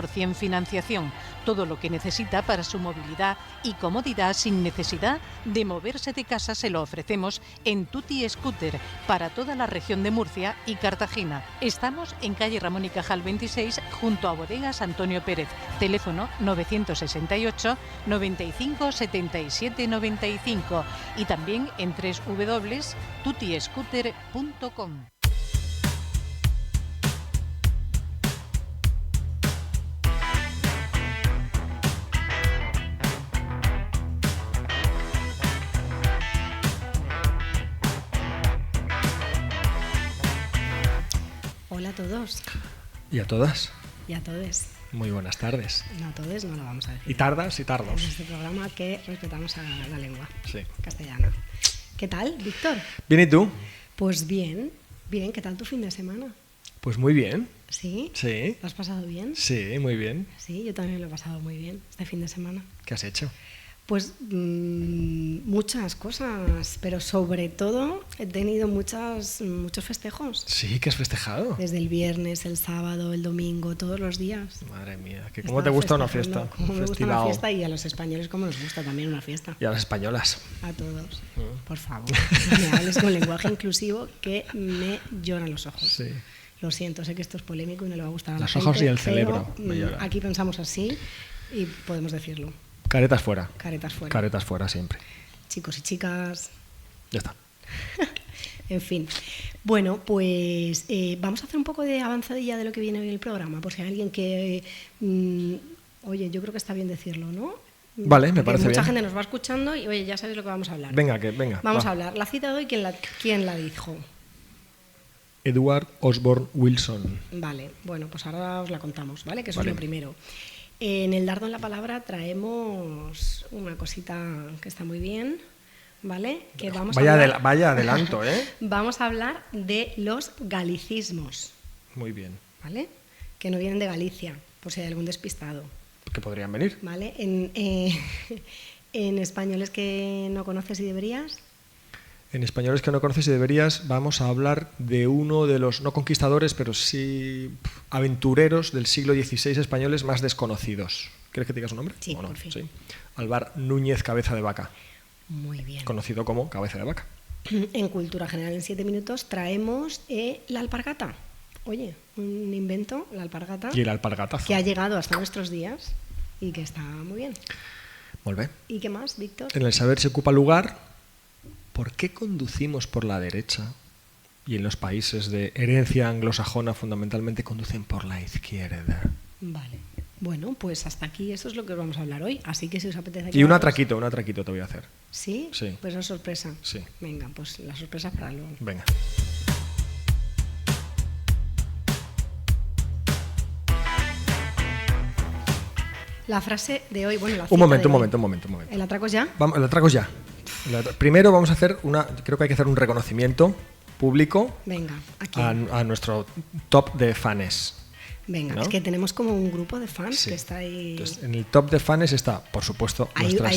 100% financiación, todo lo que necesita para su movilidad y comodidad sin necesidad de moverse de casa se lo ofrecemos en Tuti Scooter para toda la región de Murcia y Cartagena. Estamos en calle Ramón y Cajal 26 junto a Bodegas Antonio Pérez, teléfono 968 95 77 95 y también en www.tutiscooter.com. Hola a todos. ¿Y a todas? Y a todes. Muy buenas tardes. No a todes, no lo vamos a decir. ¿Y tardas y tardos? En este programa que respetamos a la lengua castellana. ¿Qué tal, Víctor? Bien, ¿y tú? Pues bien, bien. ¿Qué tal tu fin de semana? Pues muy bien. ¿Sí? Sí. ¿Lo has pasado bien? Sí, muy bien. Sí, yo también lo he pasado muy bien este fin de semana. ¿Qué has hecho? Pues muchas cosas, pero sobre todo he tenido muchos festejos. Sí, ¿qué has festejado? Desde el viernes, el sábado, el domingo, todos los días. Madre mía, ¿cómo te gusta una fiesta? Como me gusta una fiesta y a los españoles como nos gusta también una fiesta. Y a las españolas. A todos. Por favor, no me hables con lenguaje inclusivo que me lloran los ojos. Sí. Lo siento, sé que esto es polémico y no le va a gustar a la Los gente. ojos y el cerebro me lloran. Aquí pensamos así y podemos decirlo. Caretas fuera. Caretas fuera. Caretas fuera siempre. Chicos y chicas. Ya está. En fin. Bueno, pues vamos a hacer un poco de avanzadilla de lo que viene hoy en el programa, por si hay alguien que... oye, yo creo que está bien decirlo, ¿no? Vale, me parece bien. Mucha gente nos va escuchando y, oye, ya sabéis lo que vamos a hablar. Venga. Vamos a hablar. La cita de hoy, ¿quién la dijo? Edward Osborne Wilson. Vale, bueno, pues ahora os la contamos, ¿vale? Que eso Vale. es lo primero. En el Dardo en la Palabra traemos una cosita que está muy bien, ¿vale? Que vamos Vaya adelanto, ¿eh? Vamos a hablar de los galicismos, Muy bien. ¿vale? Que no vienen de Galicia, por si hay algún despistado, ¿Qué podrían venir? ¿vale? En españoles que no conoces y deberías. En españoles que no conoces y deberías, vamos a hablar de uno de los, no conquistadores, pero sí aventureros del siglo XVI españoles más desconocidos. ¿Quieres que te diga su nombre? Sí, ¿O no? por fin. Sí. Álvar Núñez Cabeza de Vaca, Muy bien. conocido como Cabeza de Vaca. En Cultura General en 7 minutos traemos la alpargata. Oye, un invento, la alpargata, Y el alpargatazo. que ha llegado hasta nuestros días y que está muy bien. Molt bé. ¿Y qué más, Víctor? En el saber se ocupa lugar. ¿Por qué conducimos por la derecha? Y en los países de herencia anglosajona fundamentalmente conducen por la izquierda. Vale. Bueno, pues hasta aquí eso es lo que os vamos a hablar hoy. Así que si os apetece... Y un quedaros- atraquito te voy a hacer. ¿Sí? Sí. Pues es sorpresa. Sí. Venga, pues la sorpresa para luego. Venga. La frase de hoy, bueno, la Un cita momento. de hoy. ¿El atraco ya? Vamos, el atraco ya. Primero vamos a hacer creo que hay que hacer un reconocimiento público Venga, aquí. a nuestro top de fans. Venga, ¿no? es que tenemos como un grupo de fans Sí. que está ahí... Entonces, en el top de fans está, por supuesto,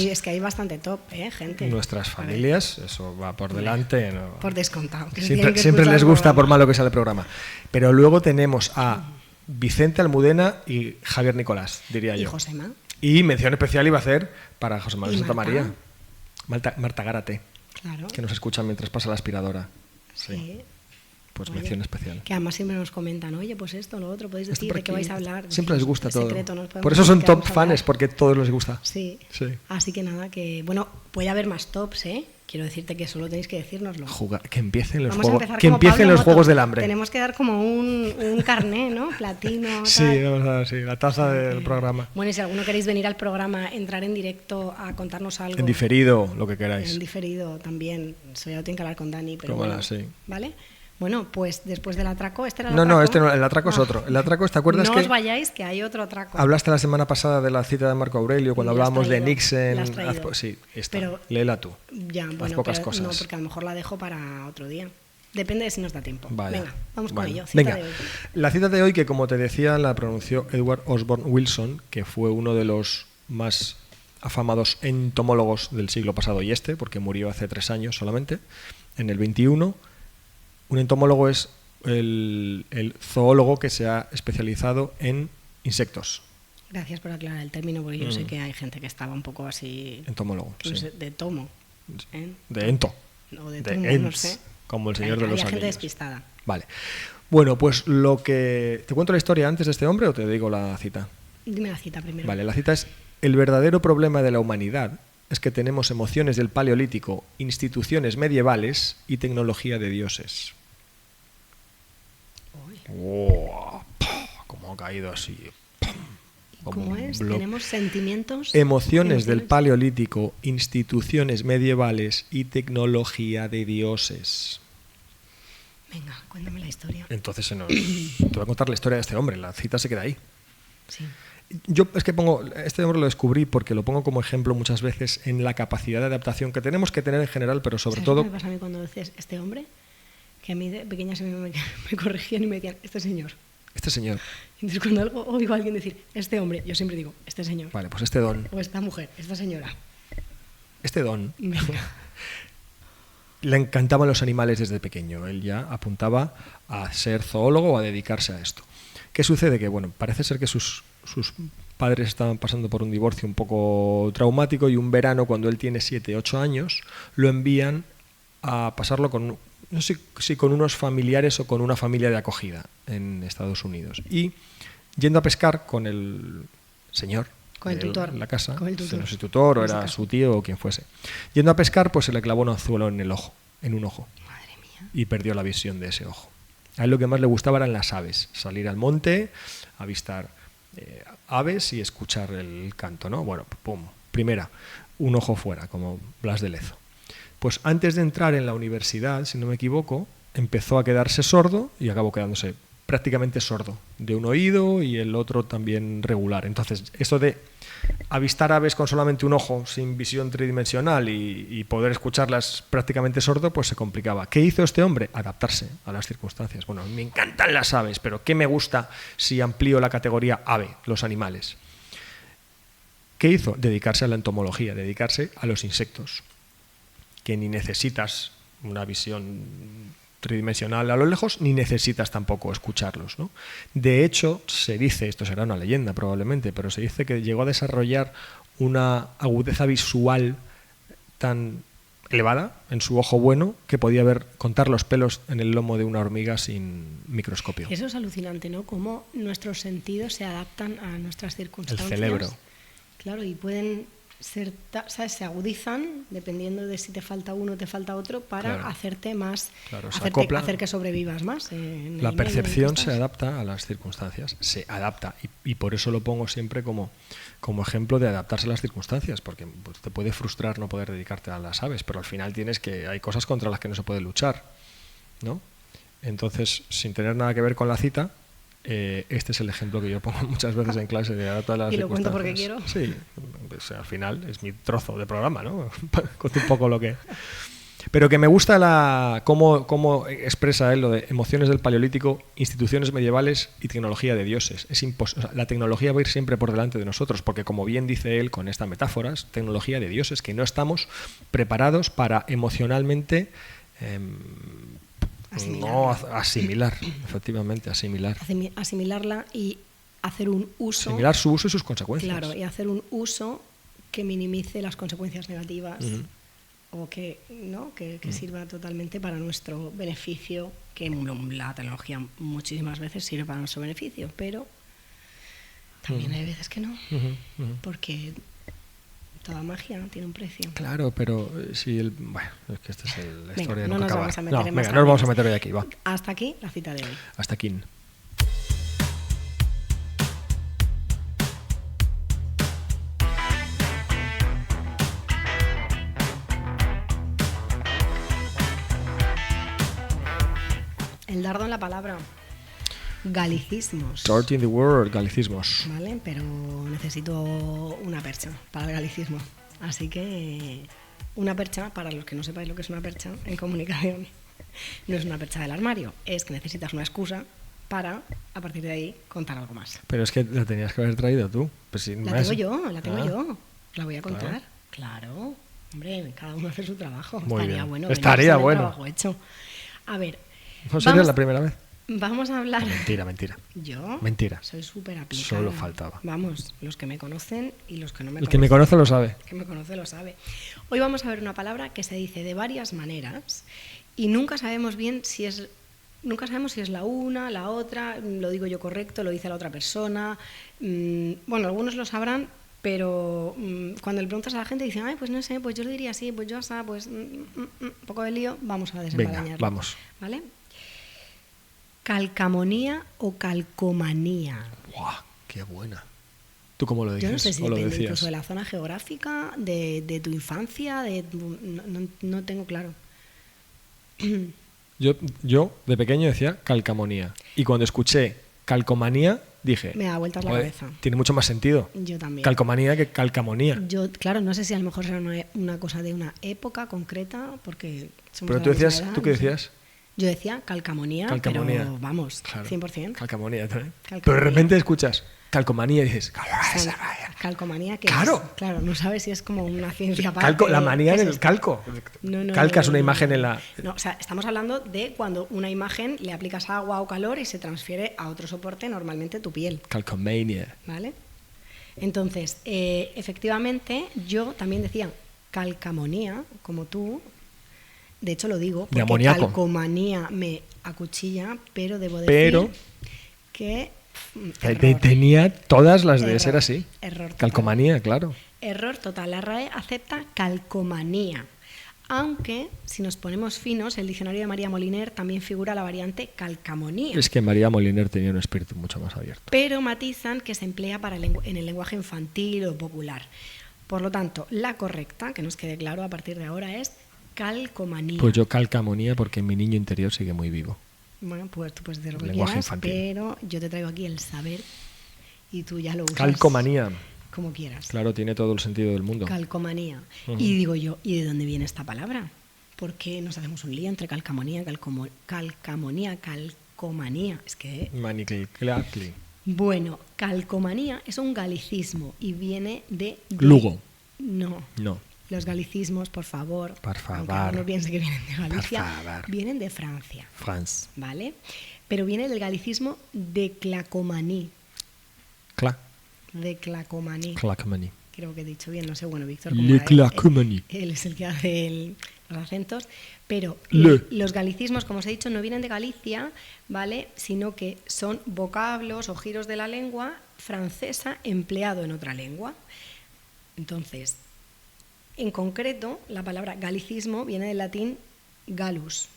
Es que hay bastante top, gente. nuestras A ver, familias, eso va por delante. ¿no? por descontado. que se tienen Siempre, que siempre escuchar les el gusta por programa. malo que sale el programa. Pero luego tenemos a Vicente Almudena y Javier Nicolás, diría Y yo. Josema. Y mención especial iba a hacer para José Manuel ¿Y Santa Marta? María. Marta Gárate, Claro. que nos escucha mientras pasa la aspiradora. Sí. Pues Oye, mención especial. Que además siempre nos comentan, oye, pues esto, lo otro, podéis Esto decir por de qué aquí. vais a hablar. Siempre les gusta Es todo. secreto, no os podemos Por eso decir son qué top vamos a hablar. fans, porque a todos les gusta. Sí. Sí. Así que nada, que bueno, puede haber más tops, ¿eh? Quiero decirte que solo tenéis que decírnoslo. Que empiecen los Vamos a juegos, empezar que como empiecen Pablo los Moto. juegos del hambre. Tenemos que dar como un carné, ¿no? Platino, Sí, tal. vamos a ver, sí, la taza del programa. Bueno, y si alguno queréis venir al programa, entrar en directo a contarnos algo. En diferido, lo que queráis. En diferido también. Eso ya lo tengo que hablar con Dani, pero Cómo bueno, no, sí. ¿vale? Bueno, pues después del atraco, ¿este era el No, atraco? este no, el atraco es otro. El atraco, ¿te acuerdas no que os vayáis, que hay otro atraco. hablaste la semana pasada de la cita de Marco Aurelio cuando Y la has hablábamos de traído, Nixon? la has traído. Sí, esta. Pero- Léela tú. Ya, Las bueno, pocas pero cosas. no, porque a lo mejor la dejo para otro día. Depende de si nos da tiempo. Vaya. Venga, vamos con Bueno, ello. Cita venga. de hoy. La cita de hoy, que como te decía, la pronunció Edward Osborne Wilson, que fue uno de los más afamados entomólogos del siglo pasado y porque murió hace 3 años solamente, en el 21. Un entomólogo es el zoólogo que se ha especializado en insectos, Gracias por aclarar el término, porque yo sé que hay gente que estaba un poco así... Entomólogo, no sí. sé, de tomo. De ento. O de De tomo, no ents, sé. como el Señor de los Había gente Anillos. despistada. Vale. Bueno, pues lo que... ¿Te cuento la historia antes de este hombre o te digo la cita? Dime la cita primero. Vale, la cita es: el verdadero problema de la humanidad es que tenemos emociones del Paleolítico, instituciones medievales y tecnología de dioses. ¡Wow! ¿Cómo ha caído así? Como ¿Cómo un es? bloque. Tenemos sentimientos... Emociones del Paleolítico, instituciones medievales y tecnología de dioses. Venga, cuéntame la historia. Entonces te voy a contar la historia de este hombre, la cita se queda ahí. Sí. Yo es que este hombre lo descubrí porque lo pongo como ejemplo muchas veces en la capacidad de adaptación que tenemos que tener en general, pero sobre ¿Sabes todo... lo que me pasa a mí cuando dices este hombre? Que a mí de pequeña me corregían y me decían, este señor. Este señor. Entonces cuando oigo a alguien decir, este hombre, yo siempre digo, este señor. Vale, pues este don. O esta mujer, esta señora. Este don. Venga. Le encantaban los animales desde pequeño. Él ya apuntaba a ser zoólogo o a dedicarse a esto. ¿Qué sucede? Que bueno, parece ser que sus padres estaban pasando por un divorcio un poco traumático y un verano, cuando él tiene 7, 8 años, lo envían a pasarlo con, no sé si con unos familiares o con una familia de acogida en Estados Unidos. Y yendo a pescar con el señor, con el tutor, en la casa, con el tutor. no sé si tutor o era su tío o quien fuese. Yendo a pescar, pues se le clavó un anzuelo en el ojo, en un ojo. Madre mía. Y perdió la visión de ese ojo. A él lo que más le gustaba eran las aves, salir al monte, avistar aves y escuchar el canto, ¿no? Bueno, pum, primera, un ojo fuera, como Blas de Lezo. Pues antes de entrar en la universidad, si no me equivoco, empezó a quedarse sordo y acabó quedándose prácticamente sordo de un oído y el otro también regular. Entonces, esto de avistar aves con solamente un ojo, sin visión tridimensional y poder escucharlas prácticamente sordo, pues se complicaba. ¿Qué hizo este hombre? Adaptarse a las circunstancias. Bueno, me encantan las aves, pero ¿qué me gusta si amplío la categoría ave, los animales? ¿Qué hizo? Dedicarse a la entomología, dedicarse a los insectos, que ni necesitas una visión tridimensional a lo lejos, ni necesitas tampoco escucharlos, ¿no? De hecho, se dice, esto será una leyenda probablemente, pero se dice que llegó a desarrollar una agudeza visual tan elevada en su ojo bueno que podía contar los pelos en el lomo de una hormiga sin microscopio. Eso es alucinante, ¿no? Cómo nuestros sentidos se adaptan a nuestras circunstancias. El cerebro. Claro, y pueden ser, ¿sabes? Se agudizan dependiendo de si te falta uno o te falta otro para hacerte más, hacer que sobrevivas más. La percepción se adapta a las circunstancias, se adapta y por eso lo pongo siempre como ejemplo de adaptarse a las circunstancias, porque pues, te puede frustrar no poder dedicarte a las aves, pero al final hay cosas contra las que no se puede luchar, ¿no? Entonces, sin tener nada que ver con la cita, este es el ejemplo que yo pongo muchas veces en clase de adaptar a las circunstancias. Y lo cuento porque quiero. Sí, pues, al final es mi trozo de programa, ¿no? Cuento un poco lo que... Pero que me gusta cómo expresa él lo de emociones del Paleolítico, instituciones medievales y tecnología de dioses. La tecnología va a ir siempre por delante de nosotros, porque como bien dice él con esta metáfora, es tecnología de dioses, que no estamos preparados para emocionalmente... asimilar, efectivamente, asimilar. Asimilarla y hacer un uso. Asimilar su uso y sus consecuencias. Claro, y hacer un uso que minimice las consecuencias negativas o que sirva totalmente para nuestro beneficio, que la tecnología muchísimas veces sirve para nuestro beneficio, pero también hay veces que no, porque toda magia tiene un precio. Claro, pero si bueno, es que esta es la historia de no nunca nos acabar. vamos a meter en más no nos vamos a meter hoy aquí, va. Hasta aquí la cita de hoy. Hasta aquí. El dardo en la palabra. Galicismos. Start in the word, galicismos. Vale, pero necesito una percha para el galicismo. Así que una percha, para los que no sepáis lo que es una percha en comunicación, no es una percha del armario, es que necesitas una excusa para, a partir de ahí, contar algo más. Pero es que la tenías que haber traído tú. Pues si la tengo yo. La voy a contar. Claro. Hombre, cada uno hace su trabajo. Muy Estaría bien. bueno. Estaría bueno. Trabajo hecho. A ver. ¿No sería la primera vez? Vamos a hablar... Mentira, mentira. ¿Yo? Mentira. Soy súper aplicada. Solo faltaba. Vamos, los que me conocen y los que no me El conocen. que me conoce lo sabe. El que me conoce lo sabe. Hoy vamos a ver una palabra que se dice de varias maneras y nunca sabemos bien si es... Nunca sabemos si es la una, la otra, lo digo yo correcto, lo dice la otra persona. Bueno, algunos lo sabrán, pero cuando le preguntas a la gente dicen, ay, pues no sé, pues yo le diría así, pues yo así, pues un poco de lío, vamos a desenmarañarlo. Venga, vamos. ¿Vale? Calcamonía o calcomanía. ¡Guau! ¡Qué buena! ¿Tú cómo lo dices? Yo no sé si ¿O lo depende decías? incluso de la zona geográfica, de tu infancia, no tengo claro. Yo de pequeño decía calcamonía. Y cuando escuché calcomanía, dije... Me da vueltas la "Joder, cabeza". Tiene mucho más sentido. Yo también. Calcomanía que calcamonía. Yo, claro, no sé si a lo mejor será una cosa de una época concreta, porque somos Pero de tú la misma decías, edad, ¿tú qué no sé. decías? Yo decía calcamonía, Calcamonía. pero vamos, Claro. 100%. Calcamonía también. Calcamonía. Pero de repente escuchas calcomanía y dices... Calcomanía, que Claro. es, claro, no sabes si es como una ciencia aparte. La manía ¿qué en es el esto? calco. No, Calcas no, una no, imagen no. en la... No, o sea, estamos hablando de cuando una imagen le aplicas agua o calor y se transfiere a otro soporte, normalmente tu piel, Calcomania. ¿vale? Entonces, efectivamente, yo también decía calcamonía, como tú. De hecho, lo digo, De porque amoníaco. calcomanía me acuchilla, pero debo decir Pero- que... error. Tenía todas las de Error. ser así. Error total. Calcomanía, claro. Error total. La RAE acepta calcomanía. Aunque, si nos ponemos finos, el diccionario de María Moliner también figura la variante calcamonía. Es que María Moliner tenía un espíritu mucho más abierto. Pero matizan que se emplea en el lenguaje infantil o popular. Por lo tanto, la correcta, que nos quede claro a partir de ahora, es calcomanía. Pues yo calcamonía porque mi niño interior sigue muy vivo. Bueno, pues tú puedes decir lo que Lenguaje quieras, infantil. pero yo te traigo aquí el saber y tú ya lo usas Calcomanía. como quieras. Claro, tiene todo el sentido del mundo. Calcomanía. Ujú. Y digo yo, ¿y de dónde viene esta palabra? ¿Por qué nos hacemos un lío entre calcamonía, calcamonía, calcomanía? Es que... Maniclacli. Bueno, calcomanía es un galicismo y viene de... Lugo. No. No. Los galicismos, por favor. Por favor. Aunque no piense que vienen de Por Galicia. favor. Vienen de Francia, France. ¿vale? Pero viene del galicismo de clacomaní. De clacomaní. Clacomanie. Creo que he dicho bien, no sé, bueno, Víctor, como Le era clacomanie. él es el que hace los acentos, pero Le. los galicismos, como os he dicho, no vienen de Galicia, ¿vale? Sino que son vocablos o giros de la lengua francesa empleado en otra lengua. Entonces, en concreto, la palabra galicismo viene del latín galus,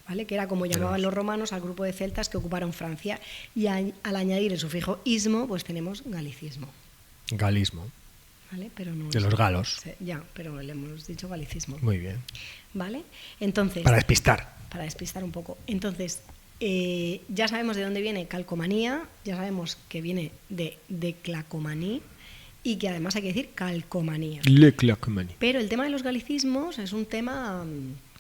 ¿vale? Que era como llamaban los romanos al grupo de celtas que ocuparon Francia, y al añadir el sufijo ismo, pues tenemos galicismo. Galismo. ¿Vale? Pero no De es- los galos. Sí, ya, pero le hemos dicho galicismo. Muy bien. ¿Vale? Entonces, Para despistar. para despistar un poco. Entonces, ya sabemos de dónde viene calcomanía, ya sabemos que viene de clacomaní y que además hay que decir calcomanía. Le clacomanie. Pero el tema de los galicismos es un tema,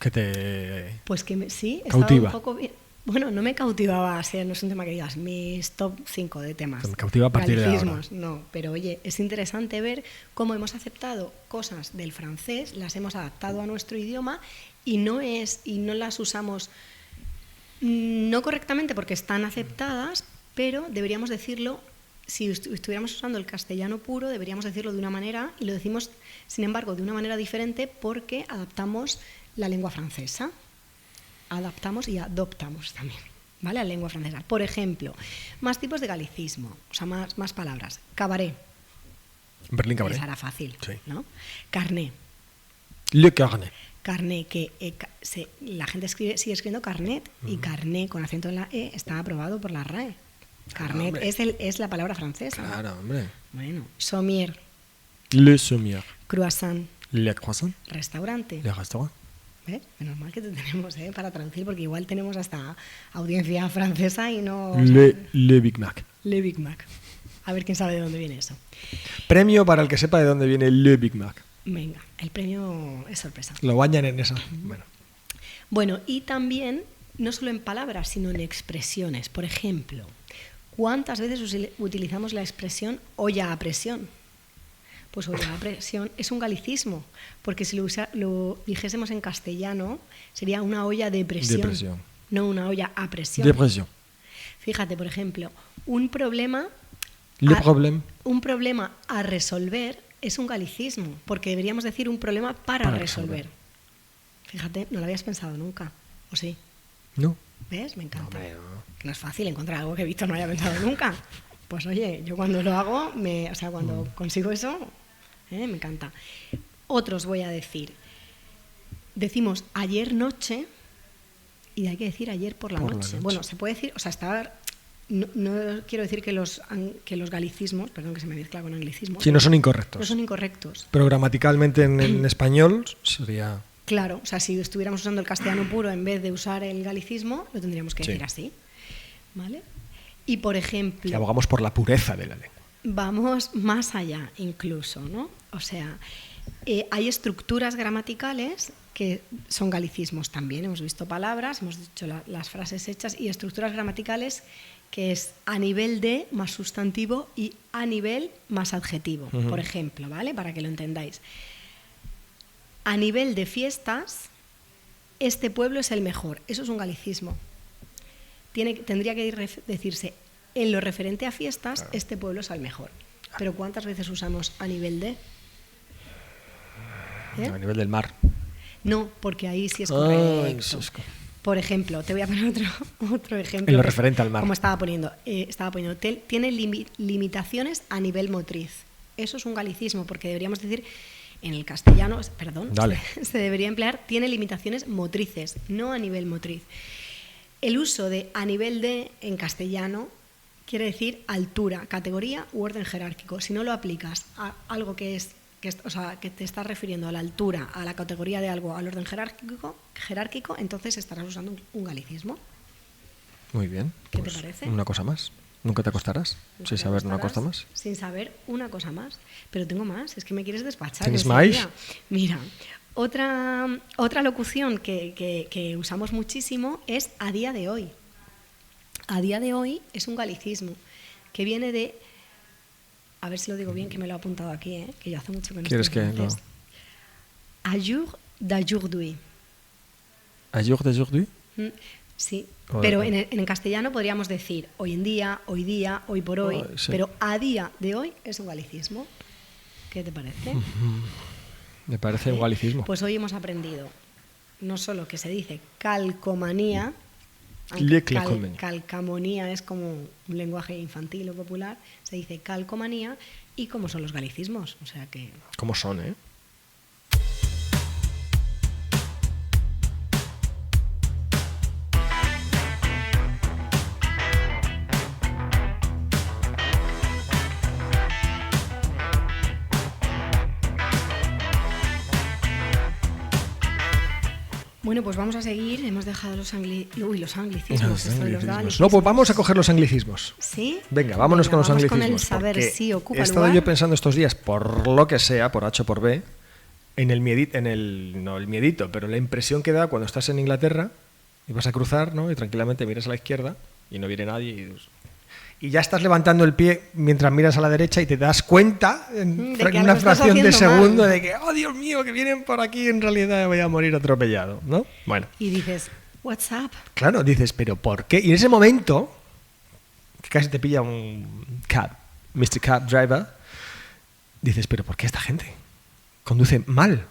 Que te... pues que sí, estaba Cautiva. un poco bien. Bueno, no me cautivaba, o sea, no es un tema que digas mis top 5 de temas. Me cautiva a partir de Galicismos, no, pero oye, es interesante ver cómo hemos aceptado cosas del francés, las hemos adaptado a nuestro idioma y no las usamos no correctamente porque están aceptadas, pero deberíamos decirlo, si estuviéramos usando el castellano puro, deberíamos decirlo de una manera y lo decimos, sin embargo, de una manera diferente porque adaptamos la lengua francesa. Adaptamos y adoptamos también, ¿vale? A la lengua francesa. Por ejemplo, más tipos de galicismo, o sea, más palabras. Cabaret. Berlín Cabaret. Esa era fácil, Sí. ¿no? Carné. Le carnet. Carné, que la gente sigue escribiendo carnet y carné con acento en la E está aprobado por la RAE. Carnet hombre. es la palabra francesa. Claro, hombre. Bueno, sommier, Le sommier. croissant, Le croissant. restaurante. Le restaurant. ¿Eh? Menos mal que te tenemos para traducir, porque igual tenemos hasta audiencia francesa y no... Le Big Mac. Le Big Mac. A ver quién sabe de dónde viene eso. Premio para el que sepa de dónde viene Le Big Mac. Venga, el premio es sorpresa. Lo bañan en esa. Bueno. Bueno, y también, no solo en palabras, sino en expresiones. Por ejemplo, ¿cuántas veces utilizamos la expresión olla a presión? Pues olla a presión es un galicismo, porque si lo dijésemos en castellano sería una olla de presión. Depresión. no una olla a presión. Depresión. Fíjate, por ejemplo, un problema un problema a resolver es un galicismo, porque deberíamos decir un problema para resolver. Fíjate, no lo habías pensado nunca, ¿o sí? No. ¿Ves? Me encanta. No. Que no es fácil encontrar algo que Víctor no haya pensado nunca. Pues oye, yo cuando lo hago, cuando consigo eso, me encanta. Otros voy a decir. Decimos ayer noche y hay que decir ayer por la noche. Bueno, se puede decir, no quiero decir que los galicismos, perdón que se me mezcla con anglicismos. Sí, no son incorrectos. No son incorrectos. Pero gramaticalmente en español sería... Claro, o sea, si estuviéramos usando el castellano puro en vez de usar el galicismo, lo tendríamos que decir así. ¿Vale? Y por ejemplo... Y abogamos por la pureza de la lengua. Vamos más allá incluso, ¿no? O sea, hay estructuras gramaticales que son galicismos también. Hemos visto palabras, hemos dicho las frases hechas y estructuras gramaticales que es a nivel de más sustantivo y a nivel más adjetivo, por ejemplo, ¿vale? Para que lo entendáis. A nivel de fiestas, este pueblo es el mejor. Eso es un galicismo. Tendría que decirse, en lo referente a fiestas, este pueblo es el mejor. Pero ¿cuántas veces usamos a nivel de? A nivel del mar. No, porque ahí sí es correcto. Por ejemplo, te voy a poner otro ejemplo. En lo referente al mar. Como estaba poniendo, tiene limitaciones a nivel motriz. Eso es un galicismo, porque deberíamos decir, en el castellano, se debería emplear, tiene limitaciones motrices, no a nivel motriz. El uso de a nivel de en castellano quiere decir altura, categoría u orden jerárquico. Si no lo aplicas a algo que te estás refiriendo a la altura, a la categoría de algo, al orden jerárquico, entonces estarás usando un galicismo. Muy bien. ¿Qué te parece? Una cosa más. ¿Nunca te acostarás sin saber una cosa más? Sin saber una cosa más. Pero tengo más, es que me quieres despachar. ¿Tienes más? Mira, otra locución que usamos muchísimo es a día de hoy. A día de hoy es un galicismo que viene de... A ver si lo digo bien, que me lo he apuntado aquí, que yo hace mucho que no ¿Quieres estoy en que francés. no? A jour d'aujourd'hui. ¿A jour d'aujourd'hui? Sí, pero en castellano podríamos decir hoy en día, hoy por hoy, sí. Pero a día de hoy es un galicismo. ¿Qué te parece? Me parece un galicismo. Pues hoy hemos aprendido no solo que se dice calcomanía, calcamonía es como un lenguaje infantil o popular, se dice calcomanía, y cómo son los galicismos, o sea que... ¿Cómo son, eh? Bueno, pues vamos a seguir. Hemos dejado los anglicismos. No, pues vamos a coger los anglicismos. ¿Sí? Venga, vámonos con los anglicismos. Con el saber si ocupa he estado lugar. Yo pensando estos días, por lo que sea, por H o por B, en el miedito, pero la impresión que da cuando estás en Inglaterra y vas a cruzar, ¿no? Y tranquilamente miras a la izquierda y no viene nadie y ya estás levantando el pie mientras miras a la derecha y te das cuenta en una fracción de segundo de que, oh Dios mío, que vienen por aquí, en realidad voy a morir atropellado, ¿no? Bueno. Y dices, what's up? Claro, dices, pero ¿por qué? Y en ese momento, que casi te pilla un Mr. Cab Driver, dices, pero ¿por qué esta gente conduce mal?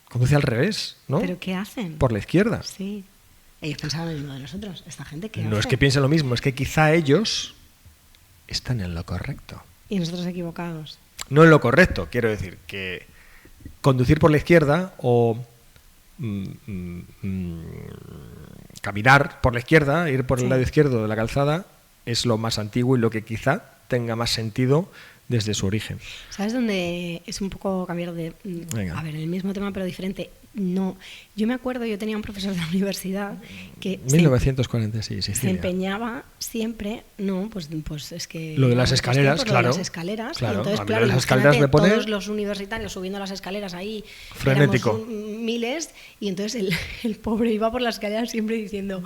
Conduce al revés, ¿no? ¿Pero qué hacen? Por la izquierda. Sí. Ellos pensaban lo mismo de nosotros. Esta gente, ¿qué hace? No es que piensen lo mismo, es que quizá ellos están en lo correcto. Y nosotros equivocados. No en lo correcto, quiero decir que conducir por la izquierda o caminar por la izquierda, ir por el lado izquierdo de la calzada, es lo más antiguo y lo que quizá tenga más sentido desde su origen. ¿Sabes dónde es un poco cambiar de... Venga. A ver, el mismo tema pero diferente? No, yo me acuerdo, yo tenía un profesor de la universidad que 1946, se empeñaba siempre, pues es que... Lo de las escaleras, claro. Lo de las escaleras, claro. Y entonces, claro, las escaleras me pone... todos los universitarios subiendo las escaleras ahí, frenético. Miles, y entonces el pobre iba por las escaleras siempre diciendo...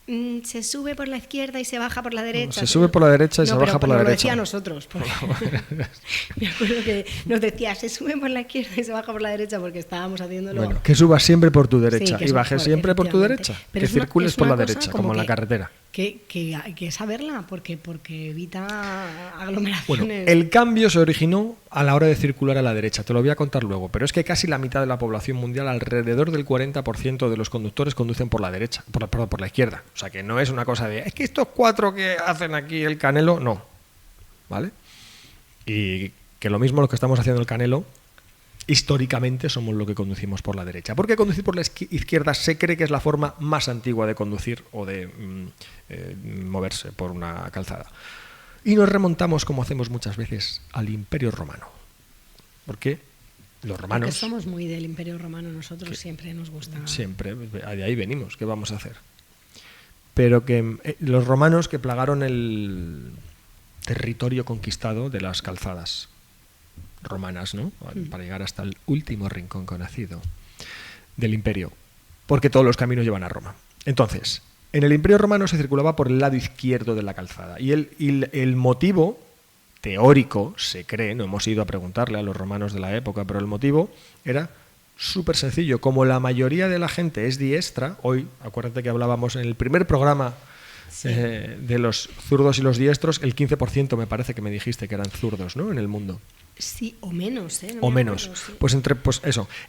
se sube por la izquierda y se baja por la derecha. Se sube por la derecha y se baja por la derecha. Lo decía a nosotros. Me acuerdo que nos decía, se sube por la izquierda y se baja por la derecha porque estábamos haciéndolo. Bueno, que subas siempre por tu derecha y bajes siempre por tu efectivamente. derecha. Pero que circules por la derecha, como en la carretera. Que hay que saberla porque evita aglomeraciones. Bueno, el cambio se originó a la hora de circular a la derecha, te lo voy a contar luego, pero es que casi la mitad de la población mundial, alrededor del 40% de los conductores conducen por la derecha, por la izquierda. O sea que no es una cosa de, es que estos 4 que hacen aquí el Canelo, no. ¿Vale? Y que lo mismo lo que estamos haciendo el Canelo, históricamente somos lo que conducimos por la derecha. Porque conducir por la izquierda se cree que es la forma más antigua de conducir o de moverse por una calzada. Y nos remontamos, como hacemos muchas veces, al Imperio Romano. Porque los romanos... Porque somos muy del Imperio Romano, nosotros siempre nos gusta... Siempre, de ahí venimos, ¿qué vamos a hacer? Pero que los romanos que plagaron el territorio conquistado de las calzadas romanas, ¿no? Para llegar hasta el último rincón conocido del imperio, porque todos los caminos llevan a Roma. Entonces, en el Imperio Romano se circulaba por el lado izquierdo de la calzada y el motivo teórico, se cree, no hemos ido a preguntarle a los romanos de la época, pero el motivo era súper sencillo. Como la mayoría de la gente es diestra, hoy, acuérdate que hablábamos en el primer programa de los zurdos y los diestros, el 15% me parece que me dijiste que eran zurdos, ¿no? En el mundo. Sí, o menos, ¿eh? No o menos. Acuerdo, sí. Pues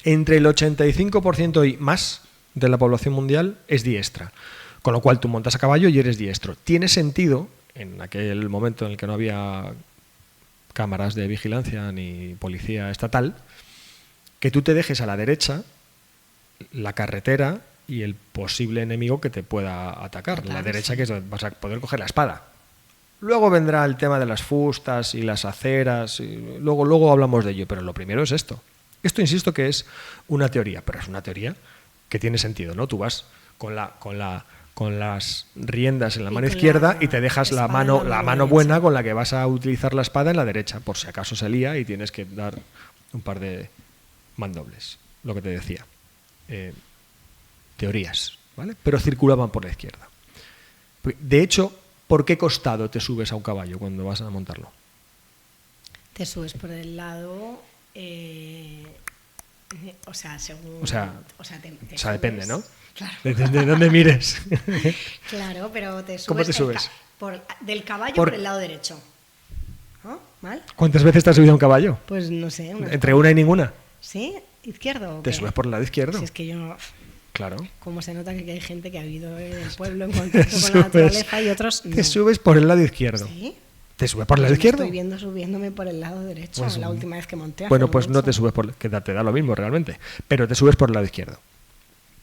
entre el 85% y más de la población mundial es diestra. Con lo cual tú montas a caballo y eres diestro. Tiene sentido, en aquel momento en el que no había cámaras de vigilancia ni policía estatal, que tú te dejes a la derecha la carretera y el posible enemigo que te pueda atacar. La derecha, que es donde vas a poder coger la espada. Luego vendrá el tema de las fustas y las aceras, y luego hablamos de ello, pero lo primero es esto. Esto insisto que es una teoría, pero es una teoría que tiene sentido, ¿no? Tú vas con las riendas en la mano izquierda y te dejas la mano buena con la que vas a utilizar la espada en la derecha, por si acaso se lía y tienes que dar un par de mandobles, lo que te decía. Teorías, ¿vale? Pero circulaban por la izquierda. De hecho, ¿por qué costado te subes a un caballo cuando vas a montarlo? Te subes por el lado, según... depende, ¿no? Claro. De dónde mires. Claro, pero te subes... ¿Cómo te subes? Del caballo por el lado derecho. ¿No? ¿Mal? ¿Cuántas veces te has subido a un caballo? Pues no sé. ¿Entre una y ninguna? ¿Sí? ¿Izquierdo? ¿Te subes por el lado izquierdo? Si es que yo... Claro. Como se nota que hay gente que ha vivido en el pueblo en contacto con la naturaleza y otros no. Te subes por el lado izquierdo. ¿Sí? ¿Te subes por el lado izquierdo? Estoy viendo subiéndome por el lado derecho, pues, la última vez que monté. Bueno, pues no te subes que te da lo mismo realmente, pero te subes por el lado izquierdo.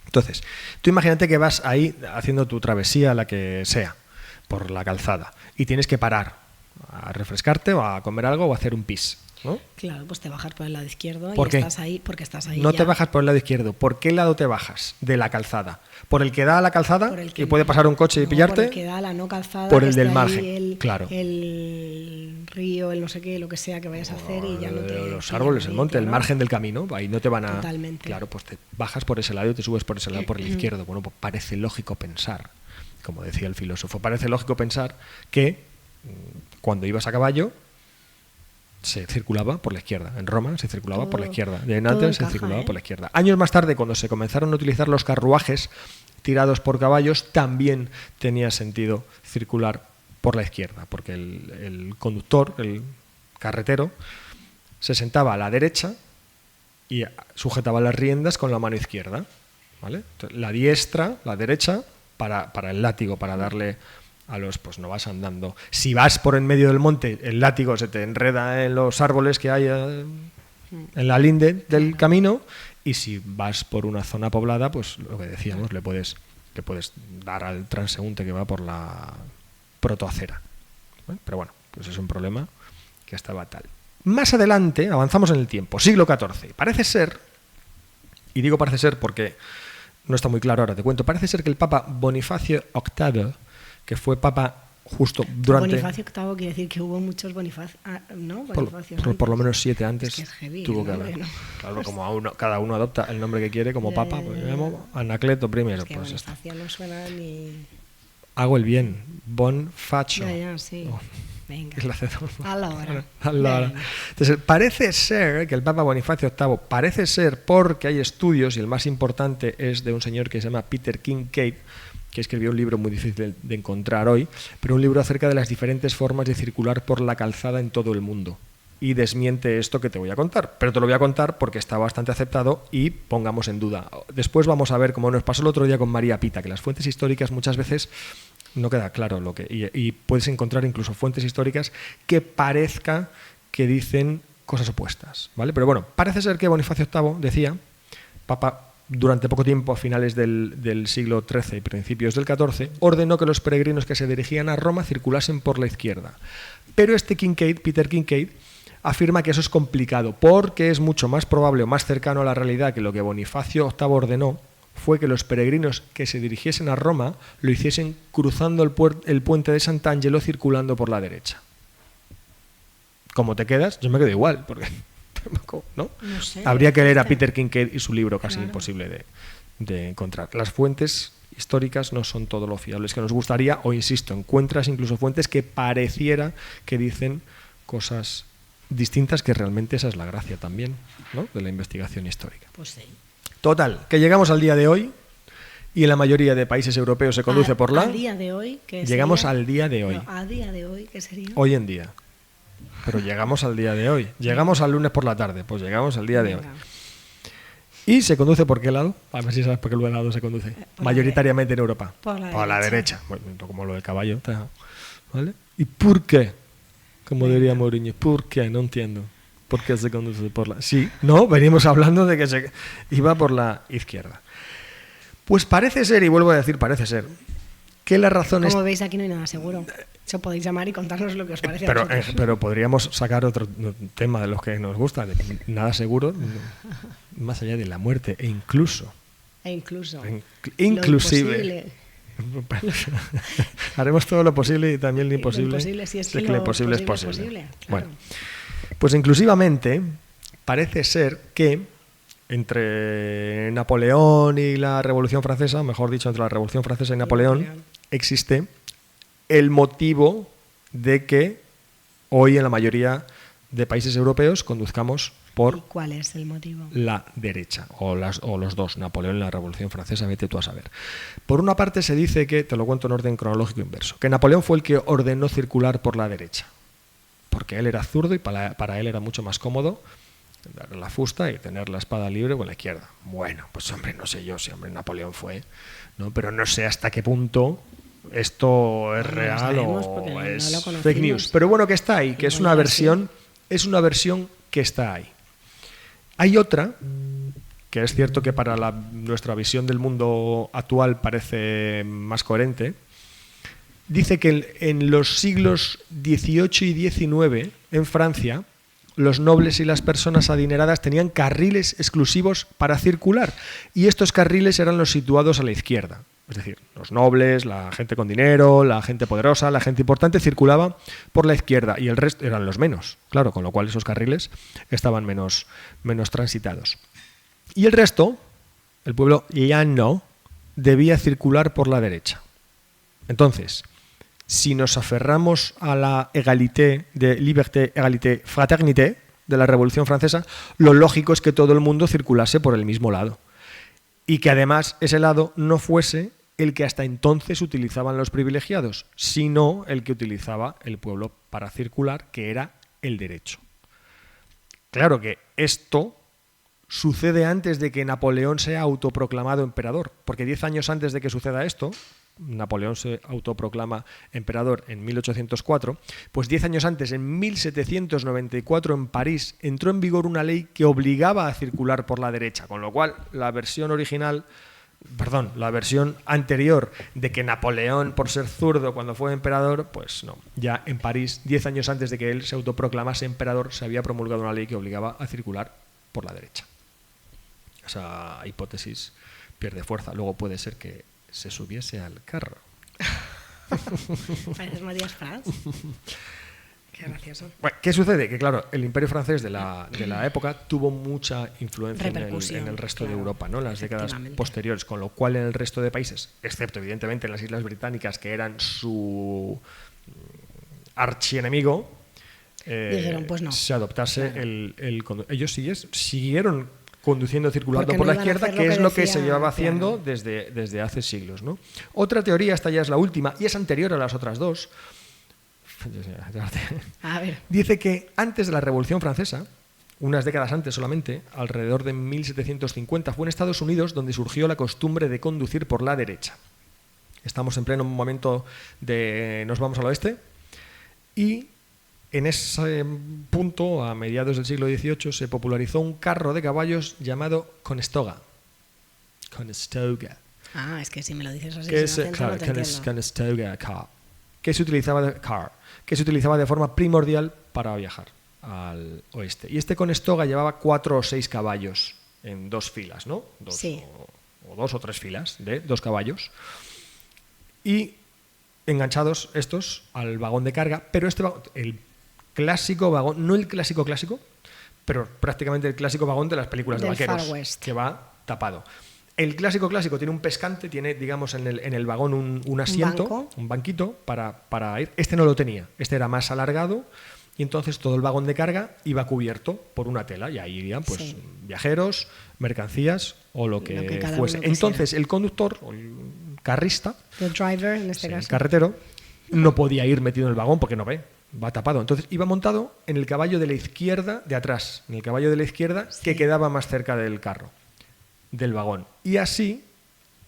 Entonces, tú imagínate que vas ahí haciendo tu travesía, la que sea, por la calzada, y tienes que parar a refrescarte o a comer algo o a hacer un pis, ¿no? Claro, pues te bajas por el lado izquierdo ¿Por qué? Estás ahí porque estás ahí. No ya. te bajas por el lado izquierdo. ¿Por qué lado te bajas de la calzada? ¿Por el que da a la calzada y puede pasar un coche y pillarte? Por el que da a la no calzada. Por el del margen, claro. El río, el no sé qué, lo que sea que vayas a hacer y ya no te... Los árboles, el monte, claro. El margen del camino, ahí no te van a... Totalmente. Claro, pues te bajas por ese lado y te subes por ese lado, por el izquierdo. Bueno, pues parece lógico pensar, como decía el filósofo, parece lógico pensar que cuando ibas a caballo se circulaba por la izquierda. En Roma se circulaba por la izquierda. De en antes se circulaba por la izquierda. Años más tarde, cuando se comenzaron a utilizar los carruajes tirados por caballos, también tenía sentido circular por la izquierda, porque el conductor, el carretero, se sentaba a la derecha y sujetaba las riendas con la mano izquierda, ¿vale? Entonces, la diestra, la derecha, para el látigo, para darle... pues no vas andando. Si vas por en medio del monte, el látigo se te enreda en los árboles que hay en la linde del camino, y si vas por una zona poblada, pues lo que decíamos, le puedes dar al transeúnte que va por la protoacera. ¿Vale? Pero bueno, pues es un problema que estaba tal. Más adelante, avanzamos en el tiempo, siglo XIV. Parece ser, y digo parece ser porque no está muy claro ahora, te cuento, parece ser que el Papa Bonifacio VIII, que fue papa justo durante... Bonifacio VIII quiere decir que hubo muchos Bonifacios, ¿no? Por lo menos 7 antes. Es heavy, tuvo que haber. ¿no? Claro, como cada uno adopta el nombre que quiere como papa, pues llamo Anacleto primero. Es que pues Bonifacio no suena ni... hago el bien. Bon faccio. Ya, sí. Oh. Venga. Allora. Entonces, parece ser que el Papa Bonifacio VIII, parece ser porque hay estudios, y el más importante es de un señor que se llama Peter Kincaid, que escribió un libro muy difícil de encontrar hoy, pero un libro acerca de las diferentes formas de circular por la calzada en todo el mundo. Y desmiente esto que te voy a contar, pero te lo voy a contar porque está bastante aceptado y pongamos en duda. Después vamos a ver, como nos pasó el otro día con María Pita, que las fuentes históricas muchas veces no queda claro lo que y puedes encontrar incluso fuentes históricas que parezca que dicen cosas opuestas, ¿vale? Pero bueno, parece ser que Bonifacio VIII decía, Papa durante poco tiempo, a finales del siglo XIII y principios del XIV, ordenó que los peregrinos que se dirigían a Roma circulasen por la izquierda. Pero Peter Kincaid, afirma que eso es complicado porque es mucho más probable o más cercano a la realidad que lo que Bonifacio VIII ordenó fue que los peregrinos que se dirigiesen a Roma lo hiciesen cruzando el puente de Sant'Angelo circulando por la derecha. ¿Cómo te quedas? Yo me quedo igual, porque ¿no? No sé, habría que leer a Peter Kincaid y su libro, casi claro. imposible de encontrar. Las fuentes históricas no son todo lo fiables que nos gustaría, o insisto, encuentras incluso fuentes que pareciera que dicen cosas distintas, que realmente esa es la gracia también, ¿no?, de la investigación histórica. Pues sí. Total, que llegamos al día de hoy y en la mayoría de países europeos se conduce por la... ¿Al día de hoy? ¿Qué llegamos sería? al día de hoy. No, ¿a día de hoy qué sería? Hoy en día. Pero llegamos al día de hoy. Llegamos al lunes por la tarde, pues llegamos al día de hoy. Venga. ¿Y se conduce por qué lado? A ver si sabes por qué lado se conduce. Mayoritariamente en Europa. Por la derecha. Bueno, como lo del caballo. ¿Vale? ¿Y por qué? Como diría Mourinho. ¿Por qué? No entiendo. ¿Por qué se conduce por la...? Sí, no, venimos hablando de que se iba por la izquierda. Pues parece ser, y vuelvo a decir parece ser, que la razón es... Como veis, aquí no hay nada seguro. Eso podéis llamar y contarnos lo que os parece. Pero podríamos sacar otro tema de los que nos gusta. Nada seguro, más allá de la muerte, e incluso... Inclusive... Haremos todo lo posible y también lo imposible. Lo imposible, si es que lo posible es posible. Claro. Bueno, pues inclusivamente parece ser que entre Napoleón y la Revolución Francesa, mejor dicho, entre la Revolución Francesa y Napoleón, existe el motivo de que hoy en la mayoría de países europeos conduzcamos por... ¿Y cuál es el motivo? La derecha, o los dos, Napoleón y la Revolución Francesa, vete tú a saber. Por una parte se dice que, te lo cuento en orden cronológico inverso, que Napoleón fue el que ordenó circular por la derecha, porque él era zurdo y para él era mucho más cómodo dar la fusta y tener la espada libre con la izquierda. Bueno, pues hombre, no sé yo si Napoleón fue, ¿no? Pero no sé hasta qué punto esto es real o es fake news. Pero bueno, que está ahí, que es una versión que está ahí. Hay otra, que es cierto que para nuestra visión del mundo actual parece más coherente. Dice que en los siglos XVIII y XIX, en Francia, los nobles y las personas adineradas tenían carriles exclusivos para circular, y estos carriles eran los situados a la izquierda. Es decir, los nobles, la gente con dinero, la gente poderosa, la gente importante circulaba por la izquierda y el resto eran los menos, claro, con lo cual esos carriles estaban menos transitados. Y el resto, el pueblo llano, debía circular por la derecha. Entonces, si nos aferramos a la égalité de liberté, égalité, fraternité de la Revolución Francesa, lo lógico es que todo el mundo circulase por el mismo lado. Y que además ese lado no fuese el que hasta entonces utilizaban los privilegiados, sino el que utilizaba el pueblo para circular, que era el derecho. Claro que esto sucede antes de que Napoleón sea autoproclamado emperador, porque 10 años antes de que suceda esto, Napoleón se autoproclama emperador en 1804, pues 10 años antes, en 1794, en París, entró en vigor una ley que obligaba a circular por la derecha, con lo cual la versión anterior de que Napoleón, por ser zurdo cuando fue emperador, pues no. Ya en París, 10 años antes de que él se autoproclamase emperador, se había promulgado una ley que obligaba a circular por la derecha. Esa hipótesis pierde fuerza. Luego puede ser que se subiese al carro. Pareces Matías Prats. Qué gracioso. Bueno, ¿qué sucede? Que claro, el Imperio francés de la época tuvo mucha influencia en el resto de Europa, ¿no? En las décadas posteriores, con lo cual en el resto de países, excepto evidentemente en las Islas Británicas, que eran su archienemigo, dijeron, pues no. se adoptase ellos siguieron conduciendo, circulando por la izquierda, que es lo que se llevaba haciendo desde hace siglos, ¿no? Otra teoría, esta ya es la última, y es anterior a las otras dos. A ver. Dice que antes de la Revolución Francesa, unas décadas antes solamente, alrededor de 1750, fue en Estados Unidos donde surgió la costumbre de conducir por la derecha. Estamos en pleno momento de nos vamos al oeste, y en ese punto, a mediados del siglo XVIII, se popularizó un carro de caballos llamado Conestoga. Conestoga. Ah, es que si me lo dices así, Conestoga car, que se utilizaba de forma primordial para viajar al oeste. Y este Conestoga llevaba 4 o 6 caballos en 2 filas, ¿no? O 2 o 3 filas de 2 caballos. Y enganchados estos al vagón de carga, pero este vagón, el clásico vagón, no el clásico, pero prácticamente el clásico vagón de las películas de vaqueros, que va tapado. El clásico tiene un pescante, tiene, digamos, en el vagón un asiento, un banquito para ir. Este no lo tenía, este era más alargado, y entonces todo el vagón de carga iba cubierto por una tela, y ahí irían pues viajeros, mercancías o lo que fuese. Entonces el conductor, o el carrista, el driver en este caso, el carretero, no podía ir metido en el vagón porque no ve, va tapado. Entonces iba montado en el caballo de la izquierda de atrás, en el caballo de la izquierda que quedaba más cerca del carro, del vagón. Y así,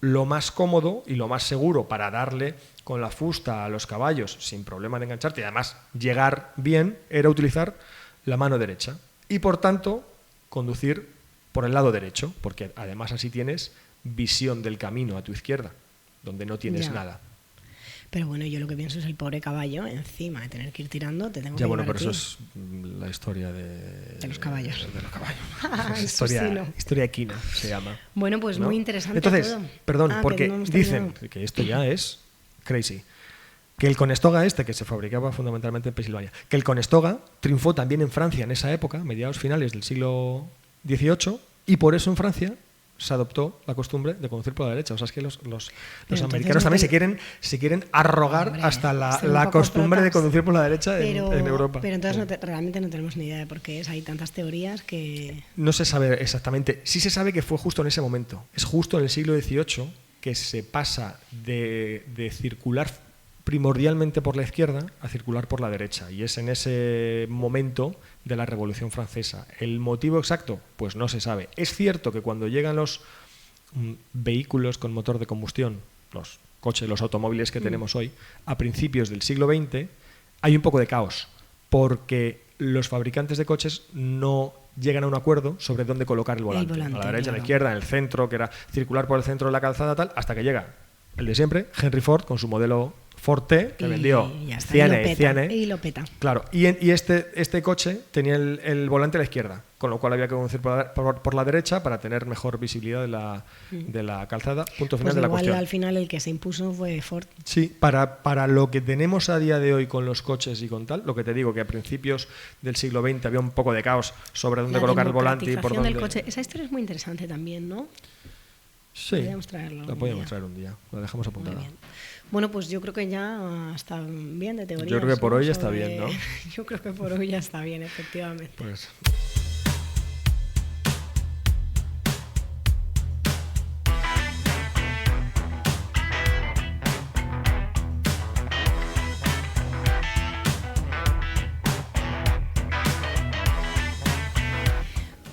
lo más cómodo y lo más seguro para darle con la fusta a los caballos sin problema de engancharte y además llegar bien, era utilizar la mano derecha. Y por tanto, conducir por el lado derecho, porque además así tienes visión del camino a tu izquierda, donde no tienes nada. Pero bueno, yo lo que pienso es el pobre caballo, encima de tener que ir tirando, te tengo que bueno, pero eso es la historia de los caballos. De los caballos. Historia equina se llama. Bueno, pues muy interesante. Entonces, todo. perdón, porque dicen que esto ya es crazy. Que el Conestoga que se fabricaba fundamentalmente en Pensilvania, que el Conestoga triunfó también en Francia en esa época, mediados finales del siglo XVIII, y por eso en Francia se adoptó la costumbre de conducir por la derecha. O sea, es que los americanos también se quieren arrogar hasta la costumbre de conducir por la derecha en Europa. Pero entonces realmente no tenemos ni idea de por qué es. Hay tantas teorías que... No se sabe exactamente. Sí se sabe que fue justo en ese momento. Es justo en el siglo XVIII que se pasa de circular primordialmente por la izquierda a circular por la derecha. Y es en ese momento de la Revolución Francesa. ¿El motivo exacto? Pues no se sabe. Es cierto que cuando llegan los vehículos con motor de combustión, los coches, los automóviles que tenemos hoy, a principios del siglo XX, hay un poco de caos, porque los fabricantes de coches no llegan a un acuerdo sobre dónde colocar el volante. A la derecha, a la izquierda, en el centro, que era circular por el centro de la calzada, tal, hasta que llega el de siempre, Henry Ford, con su modelo Forte, que vendió Ciane. Y lo peta. Claro, y este coche tenía el volante a la izquierda, con lo cual había que conducir por la derecha para tener mejor visibilidad de la calzada. Punto final de la cuestión. Al final el que se impuso fue Ford. Sí, para lo que tenemos a día de hoy con los coches y con tal, lo que te digo, que a principios del siglo XX había un poco de caos sobre dónde colocar el volante y por dónde... del coche. Esa historia es muy interesante también, ¿no? Sí, podríamos traerlo la podríamos traer un día, la dejamos apuntada. Bueno, pues yo creo que ya está bien de teoría. Yo creo que por hoy ya está bien, ¿no? Yo creo que por hoy ya está bien, efectivamente. Pues...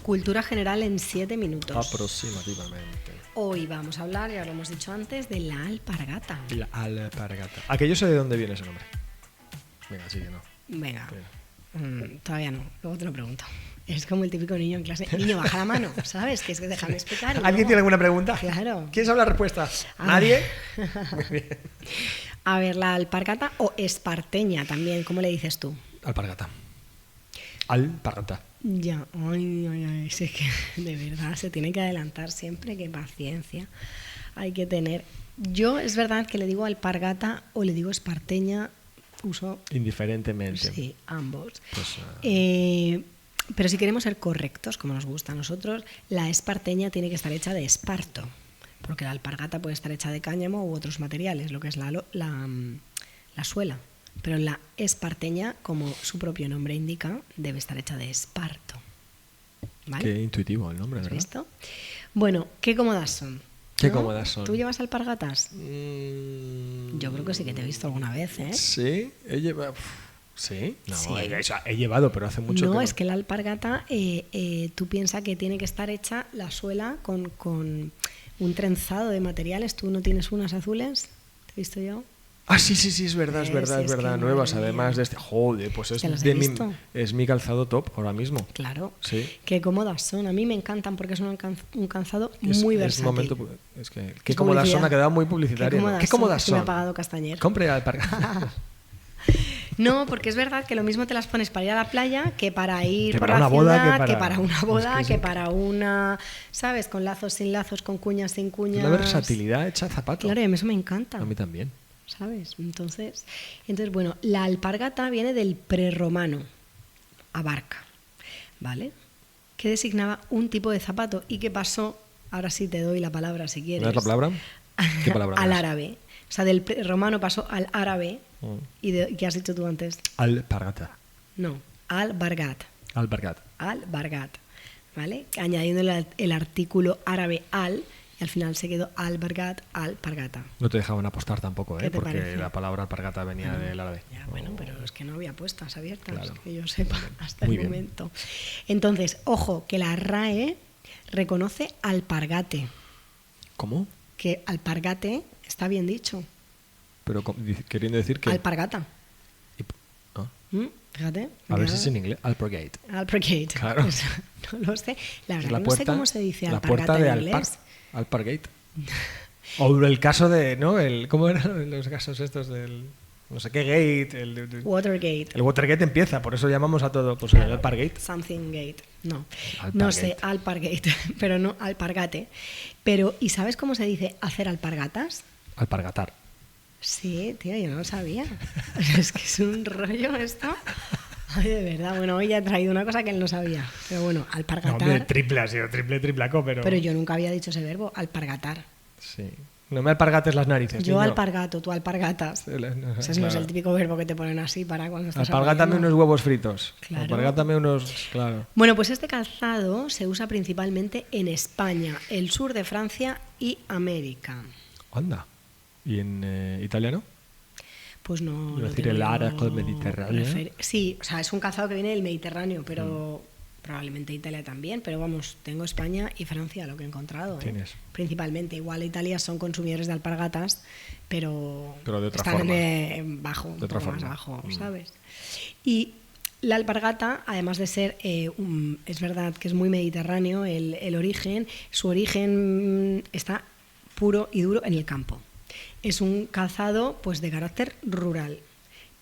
Cultura general en 7 minutos. Aproximativamente. Hoy vamos a hablar, ya lo hemos dicho antes, de la alpargata. La alpargata. ¿A que yo sé de dónde viene ese nombre? Venga, sí que no. Venga. Todavía no, luego te lo pregunto. Es como el típico niño en clase. Niño, baja la mano, ¿sabes? Que es que déjame explicar. ¿Alguien tiene alguna pregunta? Claro. ¿Quién sabe la respuesta? ¿Nadie? Muy bien. A ver, la alpargata o esparteña también, ¿cómo le dices tú? Alpargata. Alpargata. Ya, ay, sí que de verdad se tiene que adelantar siempre, qué paciencia hay que tener. Yo es verdad que le digo alpargata o le digo esparteña uso indiferentemente. Sí, ambos. Pues, pero si queremos ser correctos, como nos gusta a nosotros, la esparteña tiene que estar hecha de esparto, porque la alpargata puede estar hecha de cáñamo u otros materiales, lo que es la suela. Pero la esparteña, como su propio nombre indica, debe estar hecha de esparto. ¿Vale? Qué intuitivo el nombre, ¿Has ¿verdad? visto? Bueno, qué cómodas son. Qué ¿no? cómodas son. ¿Tú llevas alpargatas? Yo creo que sí que te he visto alguna vez, ¿eh? Sí, he llevado... Sí, no, Sí. he llevado, pero hace mucho No, que es que la alpargata, tú piensas que tiene que estar hecha la suela con un trenzado de materiales. ¿Tú no tienes unas azules? ¿Te he visto yo? Ah, sí, es verdad, Sí, es es que nuevas, madre además mía. de este... Joder, pues ¿Te las he visto? es mi calzado top ahora mismo. Claro. Sí. Qué cómodas son. A mí me encantan porque es un calzado Es- muy es versátil. momento, es que qué Es cómodas publicidad. son, ha quedado muy publicitaria. ¿no? Qué cómodas Es que me son. ha pagado Castañer. Compre alpargatas. No, porque es verdad que lo mismo te las pones para ir a la playa que para ir Que por para la una boda, ciudad, que para- una boda, es que sí. que para una, ¿sabes? Con lazos, sin lazos, con cuñas, sin cuñas. La versatilidad hecha zapato. Claro, y a mí eso me encanta. A mí también. ¿Sabes? Entonces, bueno, la alpargata viene del prerromano, abarca, ¿vale? Que designaba un tipo de zapato y que pasó, ahora sí te doy la palabra si ¿Me quieres. das la palabra? ¿Qué palabra Al me das? árabe. O sea, del prerromano pasó al árabe. ¿Qué has dicho tú antes? Alpargata. No, al-bargat. Alpargat. Al-bargat, ¿vale? Añadiendo el artículo árabe al, y al final se quedó al-bargat, al-pargata. No te dejaban apostar tampoco, ¿Qué te porque parece? la palabra alpargata venía del árabe. Ya, bueno, pero es que no había apuestas abiertas, Claro. que yo sepa, hasta Muy el bien. momento. Entonces, ojo, que la RAE reconoce alpargate, ¿Cómo? que alpargate está bien dicho, Pero queriendo decir que... alpargata. Ah, Fíjate. a ver ya- si es en inglés. Alpargate. Alpargate. Claro. Eso no lo sé. La Es verdad que no sé cómo se dice la alpargata puerta de en inglés. Alpargate. O el caso de, ¿no? ¿Cómo eran los casos estos del no sé qué gate? Watergate. El Watergate empieza, por eso llamamos a todo pues Claro, el Alpargate. Something gate. No. Alpargate. No sé, alpargate, pero no alpargate. Pero, ¿y sabes cómo se dice hacer alpargatas? Alpargatar. Sí, tío, yo no lo sabía. Es que es un rollo esto. Ay, de verdad. Bueno, hoy ya he traído una cosa que él no sabía. Pero bueno, No, alpargatar. hombre, triple ha sido, triplaco, pero... Pero yo nunca había dicho ese verbo, alpargatar. Sí. No me alpargates las narices, Yo niño. alpargato, tú alpargatas. Ese no es el típico verbo que te ponen así para cuando estás Alpargátame aprendiendo. unos huevos fritos. Claro. Alpargátame unos... Claro. Bueno, pues este calzado se usa principalmente en España, el sur de Francia y América. Anda. ¿Y en italiano? Pues no. Iba a no decir tengo el yo árabe mediterráneo. Sí, o sea, es un calzado que viene del Mediterráneo, pero probablemente Italia también. Pero vamos, tengo España y Francia, lo que he encontrado. Tienes. Principalmente. Igual Italia son consumidores de alpargatas, pero de otra están forma. Bajo, un De otra poco más forma. abajo, ¿sabes? Y la alpargata, además de ser, es verdad que es muy mediterráneo el origen, su origen está puro y duro en el campo. Es un calzado pues de carácter rural,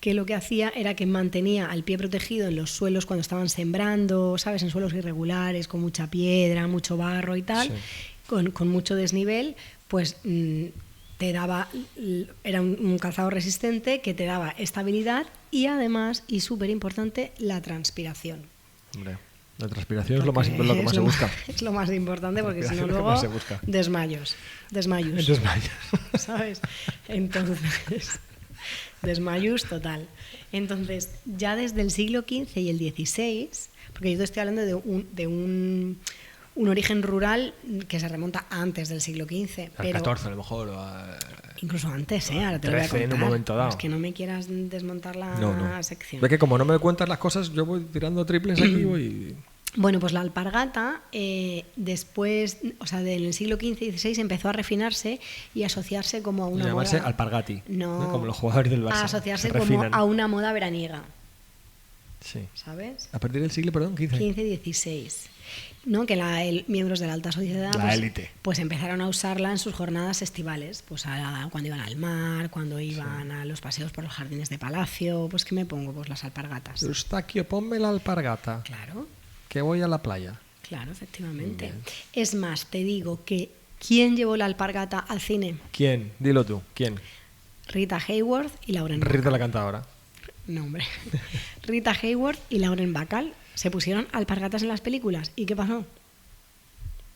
que lo que hacía era que mantenía al pie protegido en los suelos cuando estaban sembrando, ¿sabes? En suelos irregulares, con mucha piedra, mucho barro y tal, Sí. con mucho desnivel, pues te daba, era un calzado resistente que te daba estabilidad y además, y súper importante, la transpiración. Hombre, la transpiración es lo que más Porque se busca. Es lo más importante porque si no Transpiración es lo que luego más se busca. desmayos. Entonces, vaya. ¿Sabes? Entonces, desmayos total. Entonces, ya desde el siglo XV y el XVI, porque yo te estoy hablando de un origen rural que se remonta antes del siglo XV, Al pero 14 a lo mejor. O a... incluso antes, ahora te lo voy a 13 contar. en un momento dado. Es que no me quieras desmontar la No. sección. Ve que como no me cuentas las cosas, yo voy tirando triples aquí y voy... Bueno, pues la alpargata después, o sea, en el siglo XV y XVI empezó a refinarse y asociarse como a una llamarse moda... alpargati. No, Como los jugadores del Barça. a asociarse se como refinan. a una moda veraniega, Sí. ¿sabes? A partir del siglo, perdón, 15. 15 y XVI. ¿No? Que miembros de la alta sociedad La élite. pues empezaron a usarla en sus jornadas estivales, pues cuando iban al mar, cuando iban a los paseos por los jardines de palacio, pues ¿qué me pongo? Pues las alpargatas. Eustaquio, ponme la alpargata, Claro. que voy a la playa. Claro, efectivamente. Bien. Es más, te digo que ¿quién llevó la alpargata al cine? ¿Quién? Dilo tú. ¿Quién? Rita Hayworth y Lauren Rita Bacall. la cantadora. No, hombre. Rita Hayworth y Lauren Bacall se pusieron alpargatas en las películas. ¿Y qué pasó?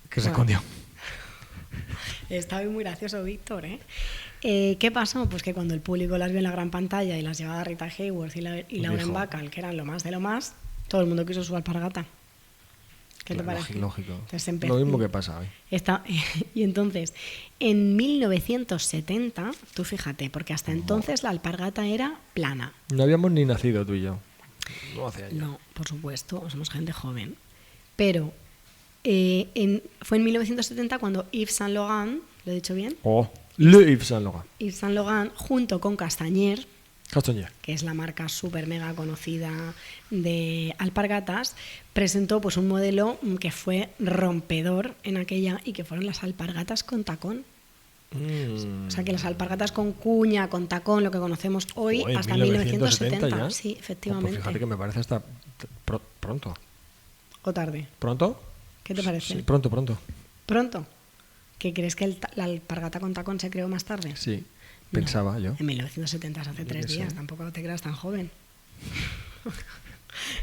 Que se escondió. Está muy gracioso, Víctor, ¿eh? ¿Qué pasó? Pues que cuando el público las vio en la gran pantalla y las llevaba Rita Hayworth y Lauren Bacall, que eran lo más de lo más, todo el mundo quiso su alpargata. ¿Qué te parece? Lógico. Entonces, lo mismo que pasa hoy. Y entonces, en 1970, tú fíjate, porque hasta entonces la alpargata era plana. No habíamos ni nacido tú y yo. No hace años. No, por supuesto, somos gente joven. Pero fue en 1970 cuando Yves Saint Laurent, ¿lo he dicho bien? Le Yves Saint Laurent. Yves Saint Laurent, junto con Castagnier, Castagnier, que es la marca súper mega conocida de alpargatas, presentó pues un modelo que fue rompedor en aquella y que fueron las alpargatas con tacón. O sea que las alpargatas con cuña, con tacón, lo que conocemos hoy, hasta 1970 ya. Sí, efectivamente. Pues fíjate que me parece hasta pronto. ¿O tarde? ¿Pronto? ¿Qué te parece? Sí, pronto. ¿Pronto? ¿Que crees que la alpargata con tacón se creó más tarde? Sí, pensaba yo. En 1970, hace 3 días, tampoco te creas tan joven.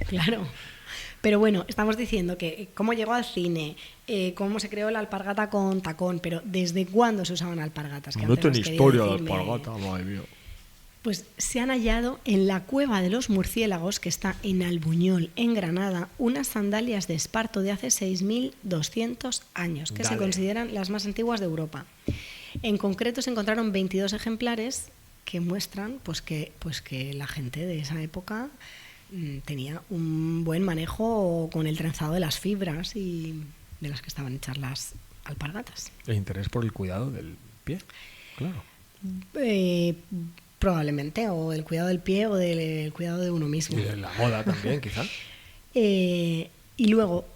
Claro. Pero bueno, estamos diciendo que cómo llegó al cine, cómo se creó la alpargata con tacón, pero ¿desde cuándo se usaban alpargatas? No tiene historia la alpargata, madre mía. Pues se han hallado en la Cueva de los Murciélagos, que está en Albuñol, en Granada, unas sandalias de esparto de hace 6.200 años, que se consideran las más antiguas de Europa. En concreto se encontraron 22 ejemplares que muestran pues que la gente de esa época tenía un buen manejo con el trenzado de las fibras y de las que estaban hechas las alpargatas. El interés por el cuidado del pie, claro. Probablemente, o el cuidado del pie o del cuidado de uno mismo. Y de la moda también, quizás. Y luego,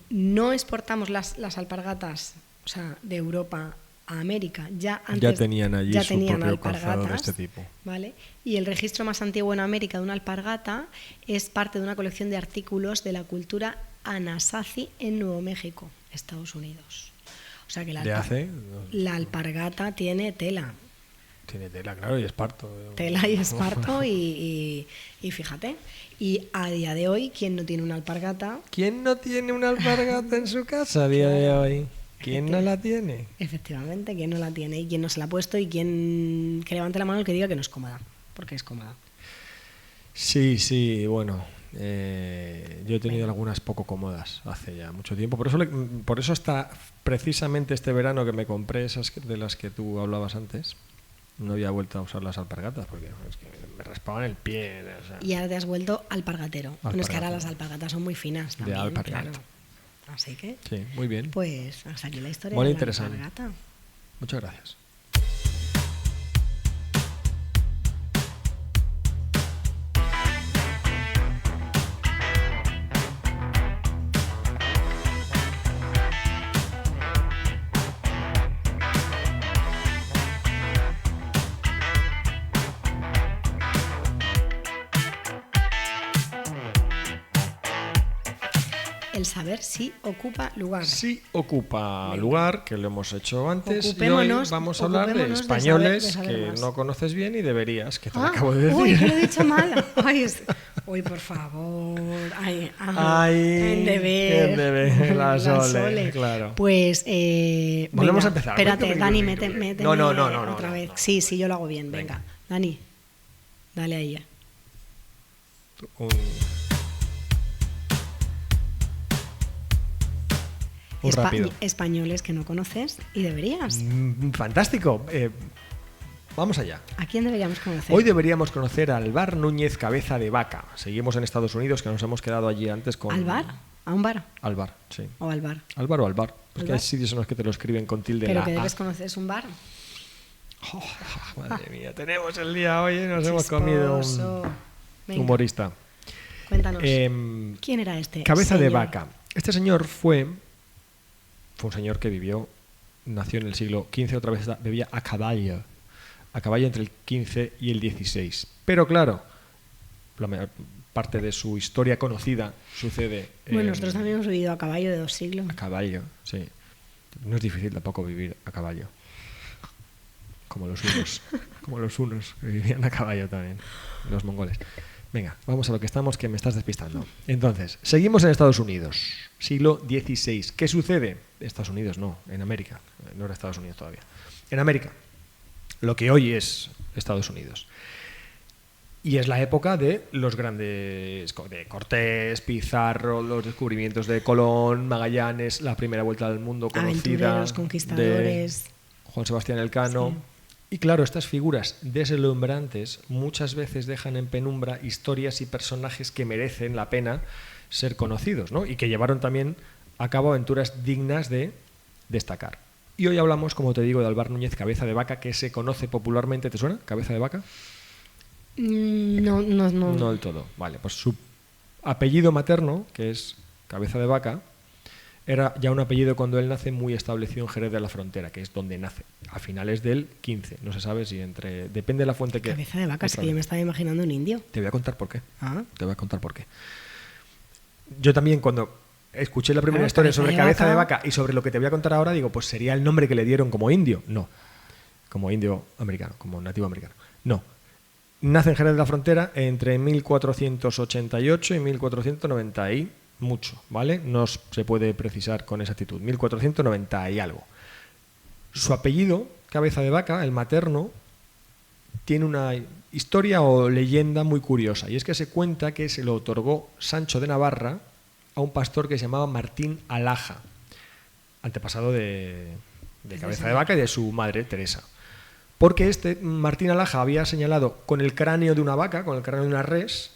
no exportamos las alpargatas, o sea, de Europa a América. Ya tenían allí su propio calzado de este tipo. ¿Vale? Y el registro más antiguo en América de una alpargata es parte de una colección de artículos de la cultura Anasazi en Nuevo México, Estados Unidos. O sea que la alpargata tiene tela. Tiene tela, claro, y esparto. Tela y esparto y fíjate. Y a día de hoy, ¿quién no tiene una alpargata? ¿Quién no tiene una alpargata en su casa a día de hoy? ¿Quién no la tiene? Efectivamente, ¿quién no la tiene? Y quién no se la ha puesto y quién que levante la mano el que diga que no es cómoda, porque es cómoda. Sí, bueno. Yo he tenido algunas poco cómodas hace ya mucho tiempo. Por eso está precisamente este verano que me compré esas de las que tú hablabas antes. No había vuelto a usar las alpargatas porque es que me raspaban el pie. O sea. Y ahora te has vuelto alpargatero. Bueno, es que ahora las alpargatas son muy finas también, claro. Así que, sí, muy bien. Pues hasta aquí la historia muy de interesante. La alpargata. Muchas gracias. El saber si ocupa lugar. Sí ocupa lugar, que lo hemos hecho antes. Y hoy vamos a hablar de españoles de saber que más. No conoces bien y deberías, que te lo acabo de decir. Uy, que lo he dicho mal. Uy, por favor. En deber. La Sole, claro. Pues volvemos a empezar. Espérate, Dani, mete No, otra vez. Sí, yo lo hago bien. Venga. Dani, dale ahí. Rápido. Españoles que no conoces y deberías. Fantástico. Vamos allá. ¿A quién deberíamos conocer? Hoy deberíamos conocer a Alvar Núñez Cabeza de Vaca. Seguimos en Estados Unidos, que nos hemos quedado allí antes con... ¿Alvar? ¿A un bar? Alvar, sí. ¿O Alvar? Alvar o Alvar. Porque hay sitios en los que te lo escriben con tilde. Pero que debes conocer, ¿es un bar? Madre mía, tenemos el día hoy y nos hemos comido un humorista. Cuéntanos. ¿Quién era este Cabeza señor? de Vaca. Este señor fue un señor que nació en el siglo XV, otra vez bebía a caballo entre el XV y el XVI. Pero claro, la mayor parte de su historia conocida sucede... Bueno, nosotros también hemos vivido a caballo de 2 siglos. A caballo, sí. No es difícil tampoco vivir a caballo. como los hunos, que vivían a caballo también, los mongoles. Venga, vamos a lo que estamos, que me estás despistando. Entonces, seguimos en Estados Unidos, siglo XVI. ¿Qué sucede? Estados Unidos no, en América. No era Estados Unidos todavía. En América, lo que hoy es Estados Unidos. Y es la época de los grandes, de Cortés, Pizarro, los descubrimientos de Colón, Magallanes, la primera vuelta del mundo conocida, aventureros, conquistadores, de Juan Sebastián Elcano. Sí. Y claro, estas figuras deslumbrantes muchas veces dejan en penumbra historias y personajes que merecen la pena ser conocidos, ¿no? Y que llevaron también a cabo aventuras dignas de destacar. Y hoy hablamos, como te digo, de Alvar Núñez Cabeza de Vaca, que se conoce popularmente. ¿Te suena? ¿Cabeza de Vaca? No. No del todo. Vale, pues su apellido materno, que es Cabeza de Vaca, era ya un apellido cuando él nace muy establecido en Jerez de la Frontera, que es donde nace, a finales del 15. No se sabe si entre... Depende de la fuente que... Cabeza de Vaca, es que yo me estaba imaginando un indio. Te voy a contar por qué. Ah. Te voy a contar por qué. Yo también cuando escuché la primera Claro, historia Cabeza sobre de Cabeza de Vaca Vaca y sobre lo que te voy a contar ahora, digo, pues sería el nombre que le dieron como indio. No. Como indio americano, como nativo americano. No. Nace en Jerez de la Frontera entre 1488 y 1490 y mucho, ¿vale? No se puede precisar con exactitud. 1490 y algo. Su apellido, Cabeza de Vaca, el materno, tiene una historia o leyenda muy curiosa. Y es que se cuenta que se lo otorgó Sancho de Navarra a un pastor que se llamaba Martín Alaja, antepasado de Cabeza de Vaca y de su madre, Teresa. Porque este Martín Alaja había señalado con el cráneo de una vaca, con el cráneo de una res,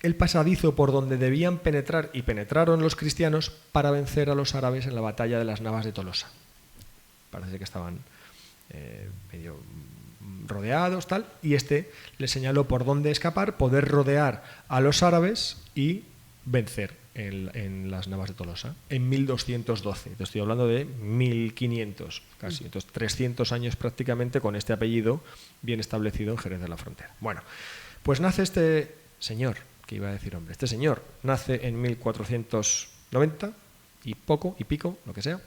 el pasadizo por donde debían penetrar, y penetraron los cristianos para vencer a los árabes en la batalla de las Navas de Tolosa. Parece que estaban medio rodeados, tal, y este le señaló por dónde escapar, poder rodear a los árabes y vencer en las Navas de Tolosa en 1212. Te estoy hablando de 1500 casi. Entonces 300 años prácticamente con este apellido bien establecido en Jerez de la Frontera. Bueno, pues nace este señor, que iba a decir hombre, este señor nace en 1490 y poco y pico, lo que sea,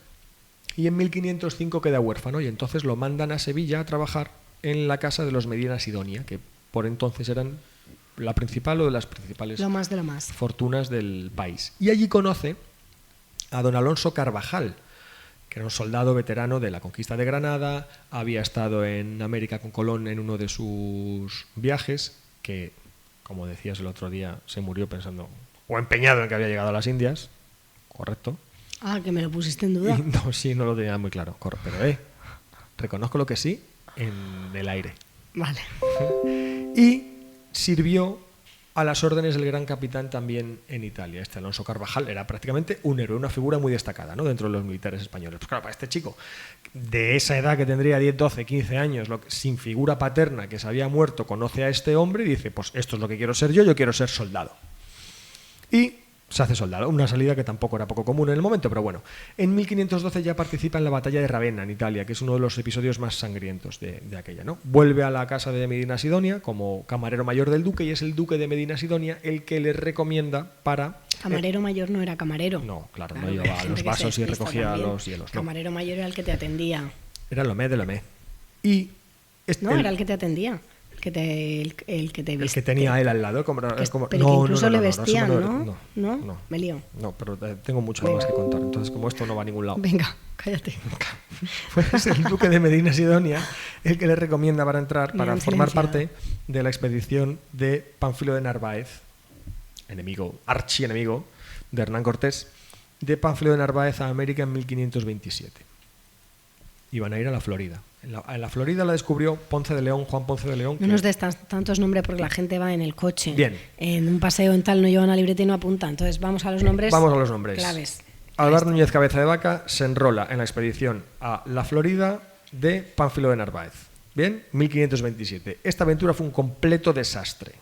y en 1505 queda huérfano y entonces lo mandan a Sevilla a trabajar en la casa de los Medina Sidonia, que por entonces eran la principal o de las principales Lo más de lo más. fortunas del país. Y allí conoce a don Alonso Carvajal, que era un soldado veterano de la conquista de Granada, había estado en América con Colón en uno de sus viajes, que, como decías el otro día, se murió pensando, o empeñado en que había llegado a las Indias, correcto. Ah, que me lo pusiste en duda. No, sí, no lo tenía muy claro, pero reconozco lo que sí en el aire. Vale. Y sirvió a las órdenes del gran capitán también en Italia. Este Alonso Carvajal era prácticamente un héroe, una figura muy destacada, ¿no?, dentro de los militares españoles. Pues claro, para este chico de esa edad que tendría 10, 12, 15 años, sin figura paterna, que se había muerto, conoce a este hombre y dice, pues esto es lo que quiero ser yo quiero ser soldado. Y se hace soldado, una salida que tampoco era poco común en el momento, pero bueno. En 1512 ya participa en la batalla de Ravenna, en Italia, que es uno de los episodios más sangrientos de aquella, ¿no? Vuelve a la casa de Medina Sidonia como camarero mayor del duque, y es el duque de Medina Sidonia el que le recomienda para... Camarero mayor no era camarero. No, claro, no llevaba los vasos y recogía los hielos. No. Camarero mayor era el que te atendía. Era Lomé de Lomé. Y... era el que te atendía. El que tenía él al lado. Pero que incluso le vestían, ¿no? ¿No? Me lío. No, pero tengo mucho más que contar. Entonces, como esto no va a ningún lado. Venga, cállate. Pues el duque de Medina Sidonia el que le recomienda para entrar, para formar parte de la expedición de Pánfilo de Narváez, archienemigo de Hernán Cortés, de Pánfilo de Narváez a América en 1527. Iban a ir a la Florida. En la Florida la descubrió Ponce de León, Juan Ponce de León. No nos des tantos nombres porque la gente va en el coche. Bien. En un paseo en tal no lleva una libreta y no apunta. Entonces vamos a los nombres. Vamos a los nombres. Claves. Alvar Núñez Cabeza de Vaca se enrola en la expedición a la Florida de Pánfilo de Narváez. Bien, 1527. Esta aventura fue un completo desastre.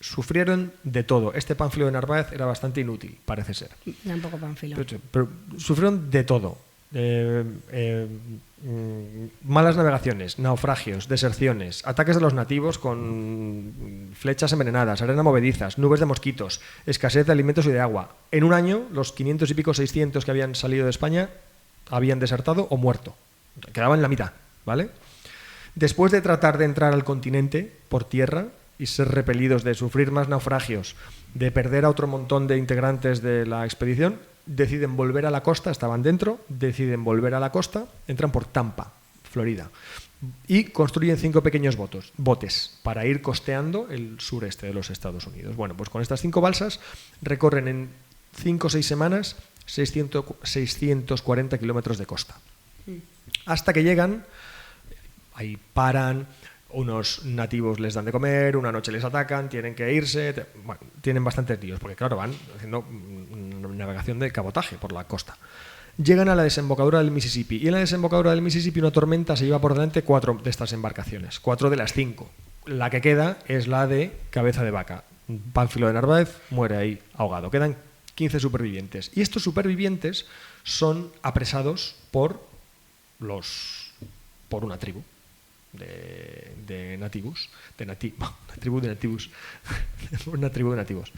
Sufrieron de todo. Este Pánfilo de Narváez era bastante inútil, parece ser. Tampoco Pánfilo. Pero sufrieron de todo. Malas navegaciones, naufragios, deserciones, ataques de los nativos con flechas envenenadas, arena movedizas, nubes de mosquitos, escasez de alimentos y de agua. En un año, los 500 y pico, 600 que habían salido de España habían desertado o muerto. Quedaban en la mitad, ¿vale? Después de tratar de entrar al continente por tierra y ser repelidos, de sufrir más naufragios, de perder a otro montón de integrantes de la expedición, deciden volver a la costa, estaban dentro, deciden volver a la costa, entran por Tampa, Florida, y construyen 5 pequeños botes para ir costeando el sureste de los Estados Unidos. Bueno, pues con estas 5 balsas recorren en 5 o 6 semanas 640 kilómetros de costa. Hasta que llegan, ahí paran, unos nativos les dan de comer, una noche les atacan, tienen que irse, bueno, tienen bastantes líos, porque claro, van haciendo navegación de cabotaje por la costa. Llegan a la desembocadura del Mississippi, y en la desembocadura del Mississippi una tormenta se lleva por delante 4 de estas embarcaciones, 4 de las 5. La que queda es la de Cabeza de Vaca. Pánfilo de Narváez muere ahí ahogado. Quedan 15 supervivientes. Y estos supervivientes son apresados por una tribu de nativos, una tribu de nativos.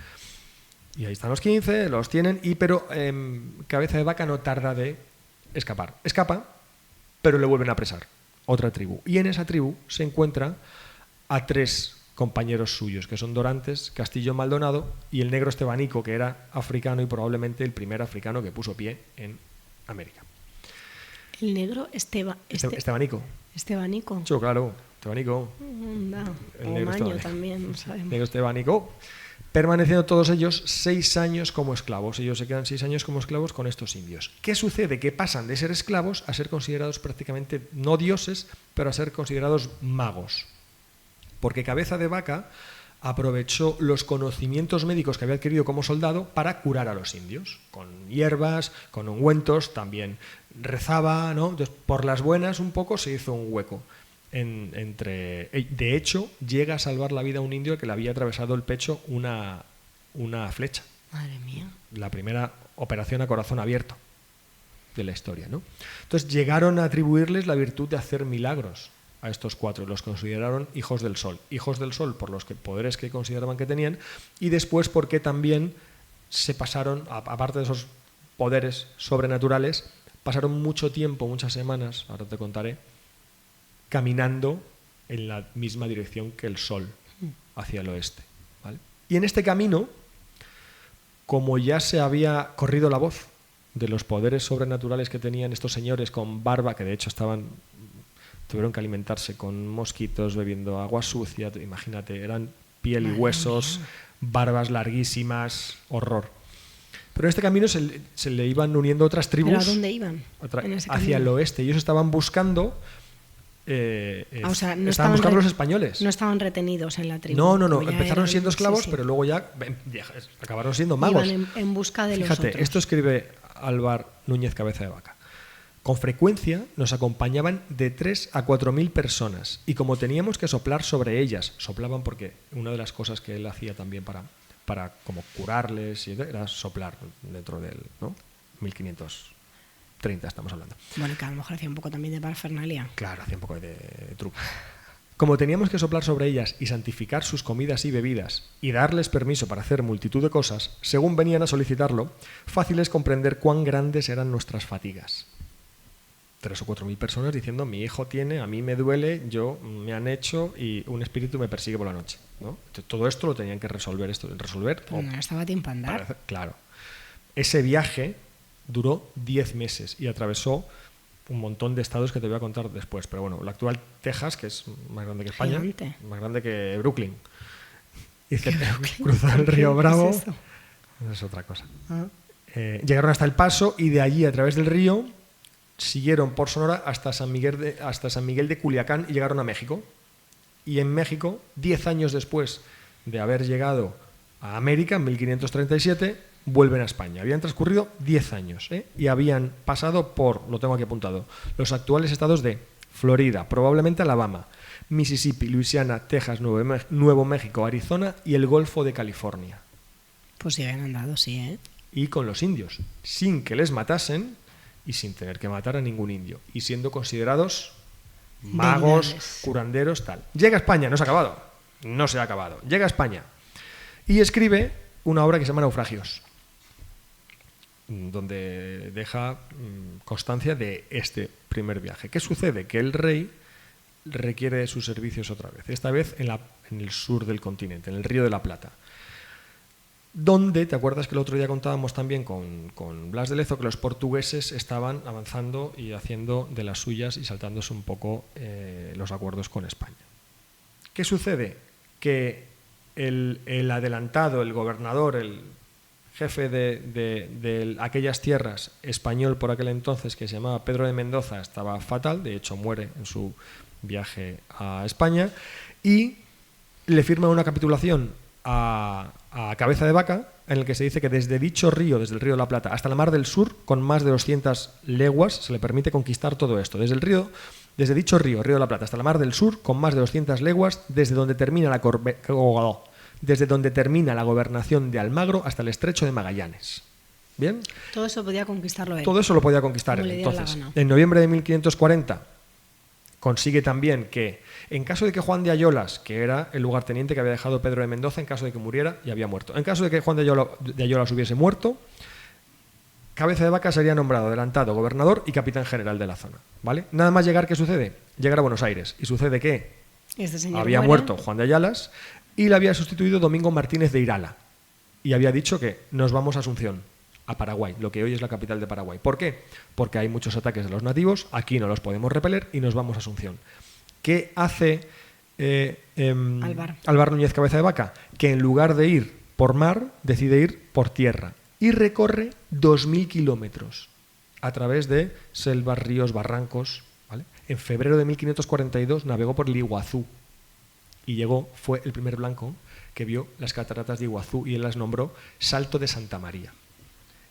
Y ahí están los 15, los tienen, pero Cabeza de Vaca no tarda de escapar. Escapa, pero le vuelven a apresar. Otra tribu. Y en esa tribu se encuentra a 3 compañeros suyos, que son Dorantes, Castillo Maldonado y el negro Estebanico, que era africano y probablemente el primer africano que puso pie en América. El negro Estebanico. Estebanico. Sí, claro, Estebanico. O Maño también, no sabemos. Negro Estebanico. Permaneciendo todos ellos 6 años como esclavos. Ellos se quedan 6 años como esclavos con estos indios. ¿Qué sucede? Que pasan de ser esclavos a ser considerados prácticamente no dioses, pero a ser considerados magos. Porque Cabeza de Vaca aprovechó los conocimientos médicos que había adquirido como soldado para curar a los indios, con hierbas, con ungüentos, también rezaba, ¿no? Entonces, por las buenas un poco se hizo un hueco. De hecho, llega a salvar la vida a un indio que le había atravesado el pecho una flecha. Madre mía. La primera operación a corazón abierto de la historia, ¿no? Entonces llegaron a atribuirles la virtud de hacer milagros a estos 4, los consideraron hijos del sol por los poderes que consideraban que tenían, y después porque también se pasaron, aparte de esos poderes sobrenaturales, pasaron mucho tiempo, muchas semanas, ahora te contaré, caminando en la misma dirección que el sol, hacia el oeste, ¿vale? Y en este camino, como ya se había corrido la voz de los poderes sobrenaturales que tenían estos señores con barba, que de hecho tuvieron que alimentarse con mosquitos, bebiendo agua sucia, imagínate, eran piel y huesos, barbas larguísimas, horror. Pero en este camino se le iban uniendo otras tribus. ¿Pero a dónde iban? Hacia el oeste. Ellos estaban buscando... estaban buscando los españoles. No estaban retenidos en la tribu. No. Empezaron siendo esclavos, pero luego ya acabaron siendo magos. Iban en busca de los otros. Fíjate, esto escribe Álvar Núñez Cabeza de Vaca. Con frecuencia nos acompañaban de 3 a 4.000 personas y como teníamos que soplar sobre ellas, soplaban porque una de las cosas que él hacía también para como curarles era soplar dentro del, ¿no? 1530 estamos hablando. Bueno, que a lo mejor hacía un poco también de parafernalia. Claro, hacía un poco de truco. Como teníamos que soplar sobre ellas y santificar sus comidas y bebidas y darles permiso para hacer multitud de cosas, según venían a solicitarlo, fácil es comprender cuán grandes eran nuestras fatigas. 3 o 4.000 personas diciendo, mi hijo tiene, a mí me duele, me han hecho y un espíritu me persigue por la noche, ¿no? Entonces, todo esto lo tenían que resolver. No estaba tiempo a andar. Claro. Ese viaje duró 10 meses y atravesó un montón de estados que te voy a contar después. Pero bueno, la actual Texas, que es más grande que España, Gigante. Más grande que Brooklyn. Y cruzar el río Bravo. ¿Qué es eso? Es otra cosa. Llegaron hasta El Paso y de allí, a través del río, siguieron por Sonora hasta San Miguel de Culiacán y llegaron a México. Y en México, 10 años después de haber llegado a América, en 1537, vuelven a España. Habían transcurrido 10 años y habían pasado por, lo tengo aquí apuntado, los actuales estados de Florida, probablemente Alabama, Mississippi, Luisiana, Texas, Nuevo México, Arizona y el Golfo de California. Pues sí habían andado, sí, Y con los indios, sin que les matasen y sin tener que matar a ningún indio, y siendo considerados magos, deidades, curanderos, tal. Llega a España, no se ha acabado, no se ha acabado. Llega a España y escribe una obra que se llama Naufragios, donde deja constancia de este primer viaje. ¿Qué sucede? Que el rey requiere de sus servicios otra vez, esta vez en el sur del continente, en el Río de la Plata. Donde, ¿te acuerdas que el otro día contábamos también con Blas de Lezo que los portugueses estaban avanzando y haciendo de las suyas y saltándose un poco los acuerdos con España? ¿Qué sucede? Que el adelantado, el gobernador, el jefe de aquellas tierras, español por aquel entonces, que se llamaba Pedro de Mendoza, estaba fatal, de hecho muere en su viaje a España, y le firma una capitulación a Cabeza de Vaca, en el que se dice que desde dicho río, desde el río de la Plata hasta la Mar del Sur, con más de 200 leguas, se le permite conquistar todo esto. Desde dicho río, Río de la Plata, hasta la Mar del Sur, con más de 200 leguas, desde donde termina la gobernación de Almagro hasta el estrecho de Magallanes. ¿Bien? Todo eso podía conquistarlo él. Todo eso lo podía conquistar él. Entonces, en noviembre de 1540 consigue también que, en caso de que Juan de Ayolas, que era el lugarteniente que había dejado Pedro de Mendoza, en caso de que muriera, ya había muerto. En caso de que Juan de Ayolas hubiese muerto, Cabeza de Vaca sería nombrado adelantado, gobernador y capitán general de la zona. ¿Vale? Nada más llegar, ¿qué sucede? Llegar a Buenos Aires. Y sucede que había muerto Juan de Ayolas y le había sustituido Domingo Martínez de Irala. Y había dicho que nos vamos a Asunción, a Paraguay, lo que hoy es la capital de Paraguay. ¿Por qué? Porque hay muchos ataques de los nativos, aquí no los podemos repeler y nos vamos a Asunción. ¿Qué hace Álvar Núñez Cabeza de Vaca? Que en lugar de ir por mar, decide ir por tierra y recorre 2.000 kilómetros a través de selvas, ríos, barrancos. ¿Vale? En febrero de 1542 navegó por el Iguazú y fue el primer blanco que vio las cataratas de Iguazú y él las nombró Salto de Santa María.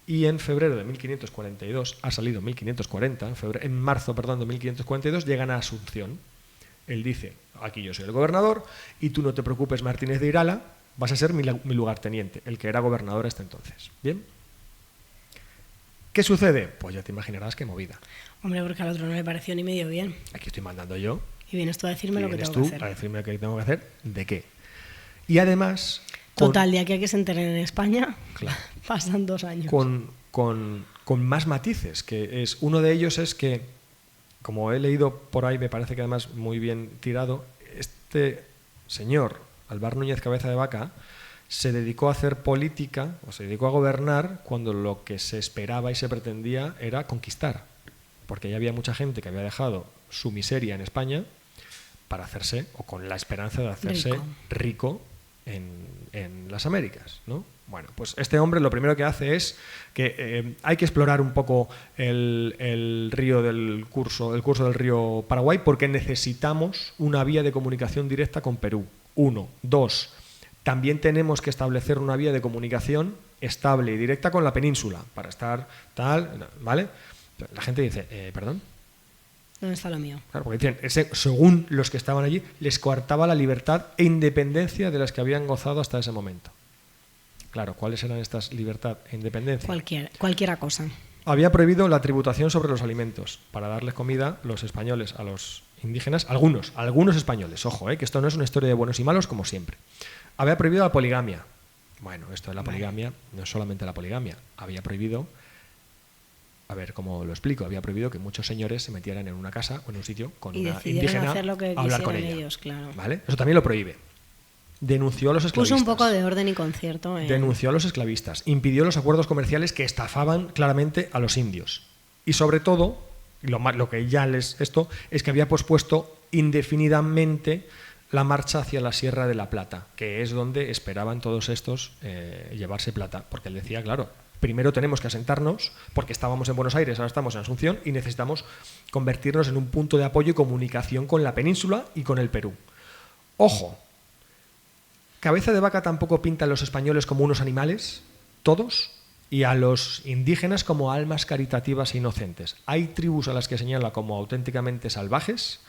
Y en febrero de 1542, ha salido en 1540, en marzo de 1542, llegan a Asunción. Él dice, aquí yo soy el gobernador y tú no te preocupes, Martínez de Irala, vas a ser mi lugarteniente, el que era gobernador hasta entonces. ¿Bien? ¿Qué sucede? Pues ya te imaginarás qué movida. Hombre, porque al otro no le pareció ni medio bien. Aquí estoy mandando yo. Y vienes tú a decirme lo que tengo que hacer. A decirme lo que tengo que hacer, ¿de qué? Y además... Total, de aquí a que se enteren en España, claro, pasan 2 años. Con más matices, que es uno de ellos es que, como he leído por ahí, me parece que además muy bien tirado, este señor, Álvar Núñez Cabeza de Vaca, se dedicó a hacer política, o se dedicó a gobernar, cuando lo que se esperaba y se pretendía era conquistar. Porque ya había mucha gente que había dejado su miseria en España para hacerse, o con la esperanza de hacerse rico en las Américas, ¿no? Bueno, pues este hombre lo primero que hace es que hay que explorar un poco el curso del río Paraguay, porque necesitamos una vía de comunicación directa con Perú. 1. 2. También tenemos que establecer una vía de comunicación estable y directa con la península para estar tal, ¿vale? La gente dice, ¿perdón? ¿Dónde está lo mío? Claro, porque dicen, según los que estaban allí, les coartaba la libertad e independencia de las que habían gozado hasta ese momento. Claro, ¿cuáles eran estas libertad e independencia? Cualquiera cosa. Había prohibido la tributación sobre los alimentos para darles comida los españoles a los indígenas, algunos españoles, ojo, que esto no es una historia de buenos y malos como siempre. Había prohibido la poligamia. Bueno, esto de la poligamia no es solamente la poligamia, había prohibido... A ver, ¿cómo lo explico? Había prohibido que muchos señores se metieran en una casa o en un sitio con una indígena hacer lo que a hablar con ella. Ellos, claro. ¿Vale? Eso también lo prohíbe. Denunció a los esclavistas. Puso un poco de orden y concierto. Denunció a los esclavistas. Impidió los acuerdos comerciales que estafaban claramente a los indios. Y sobre todo, lo que ya esto es que había pospuesto indefinidamente la marcha hacia la Sierra de la Plata, que es donde esperaban todos estos llevarse plata. Porque él decía, claro, primero tenemos que asentarnos, porque estábamos en Buenos Aires, ahora estamos en Asunción, y necesitamos convertirnos en un punto de apoyo y comunicación con la península y con el Perú. Ojo, Cabeza de Vaca tampoco pinta a los españoles como unos animales, todos, y a los indígenas como almas caritativas e inocentes. Hay tribus a las que señala como auténticamente salvajes,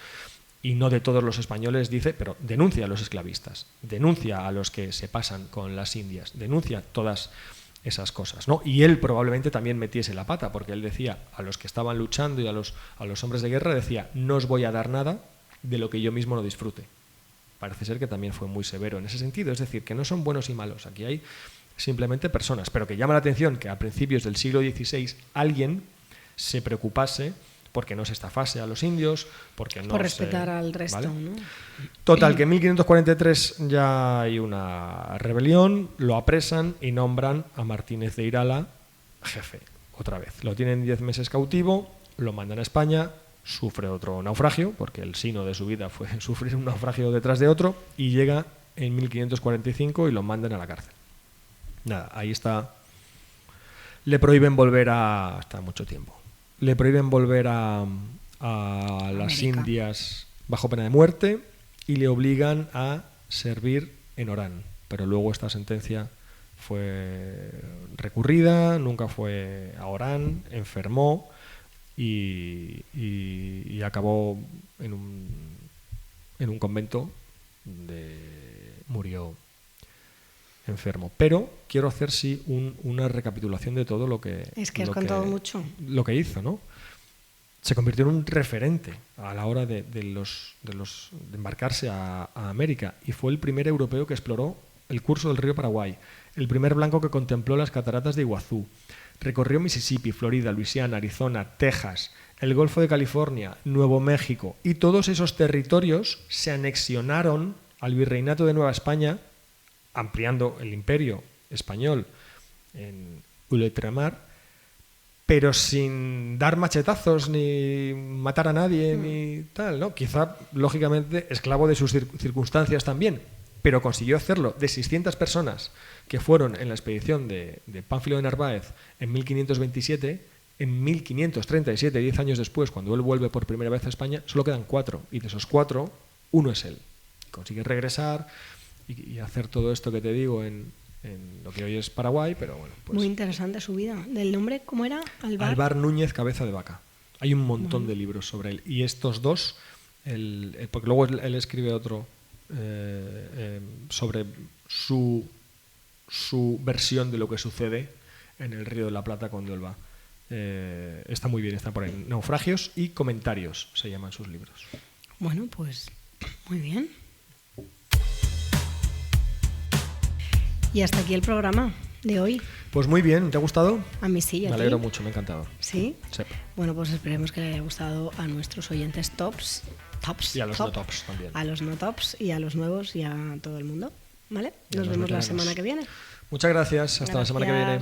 y no de todos los españoles, dice, pero denuncia a los esclavistas, denuncia a los que se pasan con las indias, denuncia todas esas cosas, ¿no? Y él probablemente también metiese la pata, porque él decía a los que estaban luchando y a los hombres de guerra, decía, no os voy a dar nada de lo que yo mismo no disfrute. Parece ser que también fue muy severo en ese sentido, es decir, que no son buenos y malos, aquí hay simplemente personas, pero que llama la atención que a principios del siglo XVI alguien se preocupase porque no se estafase a los indios, porque no por respetar al resto, ¿vale? ¿no? Total, que en 1543 ya hay una rebelión, lo apresan y nombran a Martínez de Irala jefe, otra vez. Lo tienen 10 meses cautivo, lo mandan a España, sufre otro naufragio, porque el sino de su vida fue sufrir un naufragio detrás de otro, y llega en 1545 y lo mandan a la cárcel. Nada, ahí está. Le prohíben volver hasta mucho tiempo. Le prohíben volver a las América. Indias bajo pena de muerte y le obligan a servir en Orán. Pero luego esta sentencia fue recurrida, nunca fue a Orán, enfermó y acabó en un convento murió enfermo. Pero quiero hacer una recapitulación de todo lo que Es que has contado mucho. Lo que hizo, ¿no? Se convirtió en un referente a la hora de embarcarse a América, y fue el primer europeo que exploró el curso del río Paraguay, el primer blanco que contempló las cataratas de Iguazú, recorrió Mississippi, Florida, Luisiana, Arizona, Texas, el Golfo de California, Nuevo México, y todos esos territorios se anexionaron al Virreinato de Nueva España, ampliando el imperio español en Ultramar, pero sin dar machetazos ni matar a nadie ni tal, ¿no? Quizá, lógicamente, esclavo de sus circunstancias también, pero consiguió hacerlo. De 600 personas que fueron en la expedición de Pánfilo de Narváez en 1527, en 1537, 10 años después, cuando él vuelve por primera vez a España, solo quedan 4, y de esos 4, uno es él. Consigue regresar y hacer todo esto que te digo en lo que hoy es Paraguay, pero bueno. Pues, muy interesante su vida. ¿Del nombre cómo era? Alvar Núñez Cabeza de Vaca. Hay un montón de libros sobre él. Y estos dos, porque luego él escribe otro sobre su versión de lo que sucede en el Río de la Plata cuando él va. Está muy bien, está por ahí. Naufragios y comentarios se llaman sus libros. Bueno, pues muy bien. Y hasta aquí el programa de hoy. Pues muy bien, ¿te ha gustado? A mí sí, Me alegro mucho, me ha encantado. ¿Sí? Sí. Bueno, pues esperemos que le haya gustado a nuestros oyentes tops. Y a los no tops también. A los no tops y a los nuevos y a todo el mundo. ¿Vale? Y a Nos los vemos la veteranos. semana que viene. Muchas gracias, hasta la semana que viene.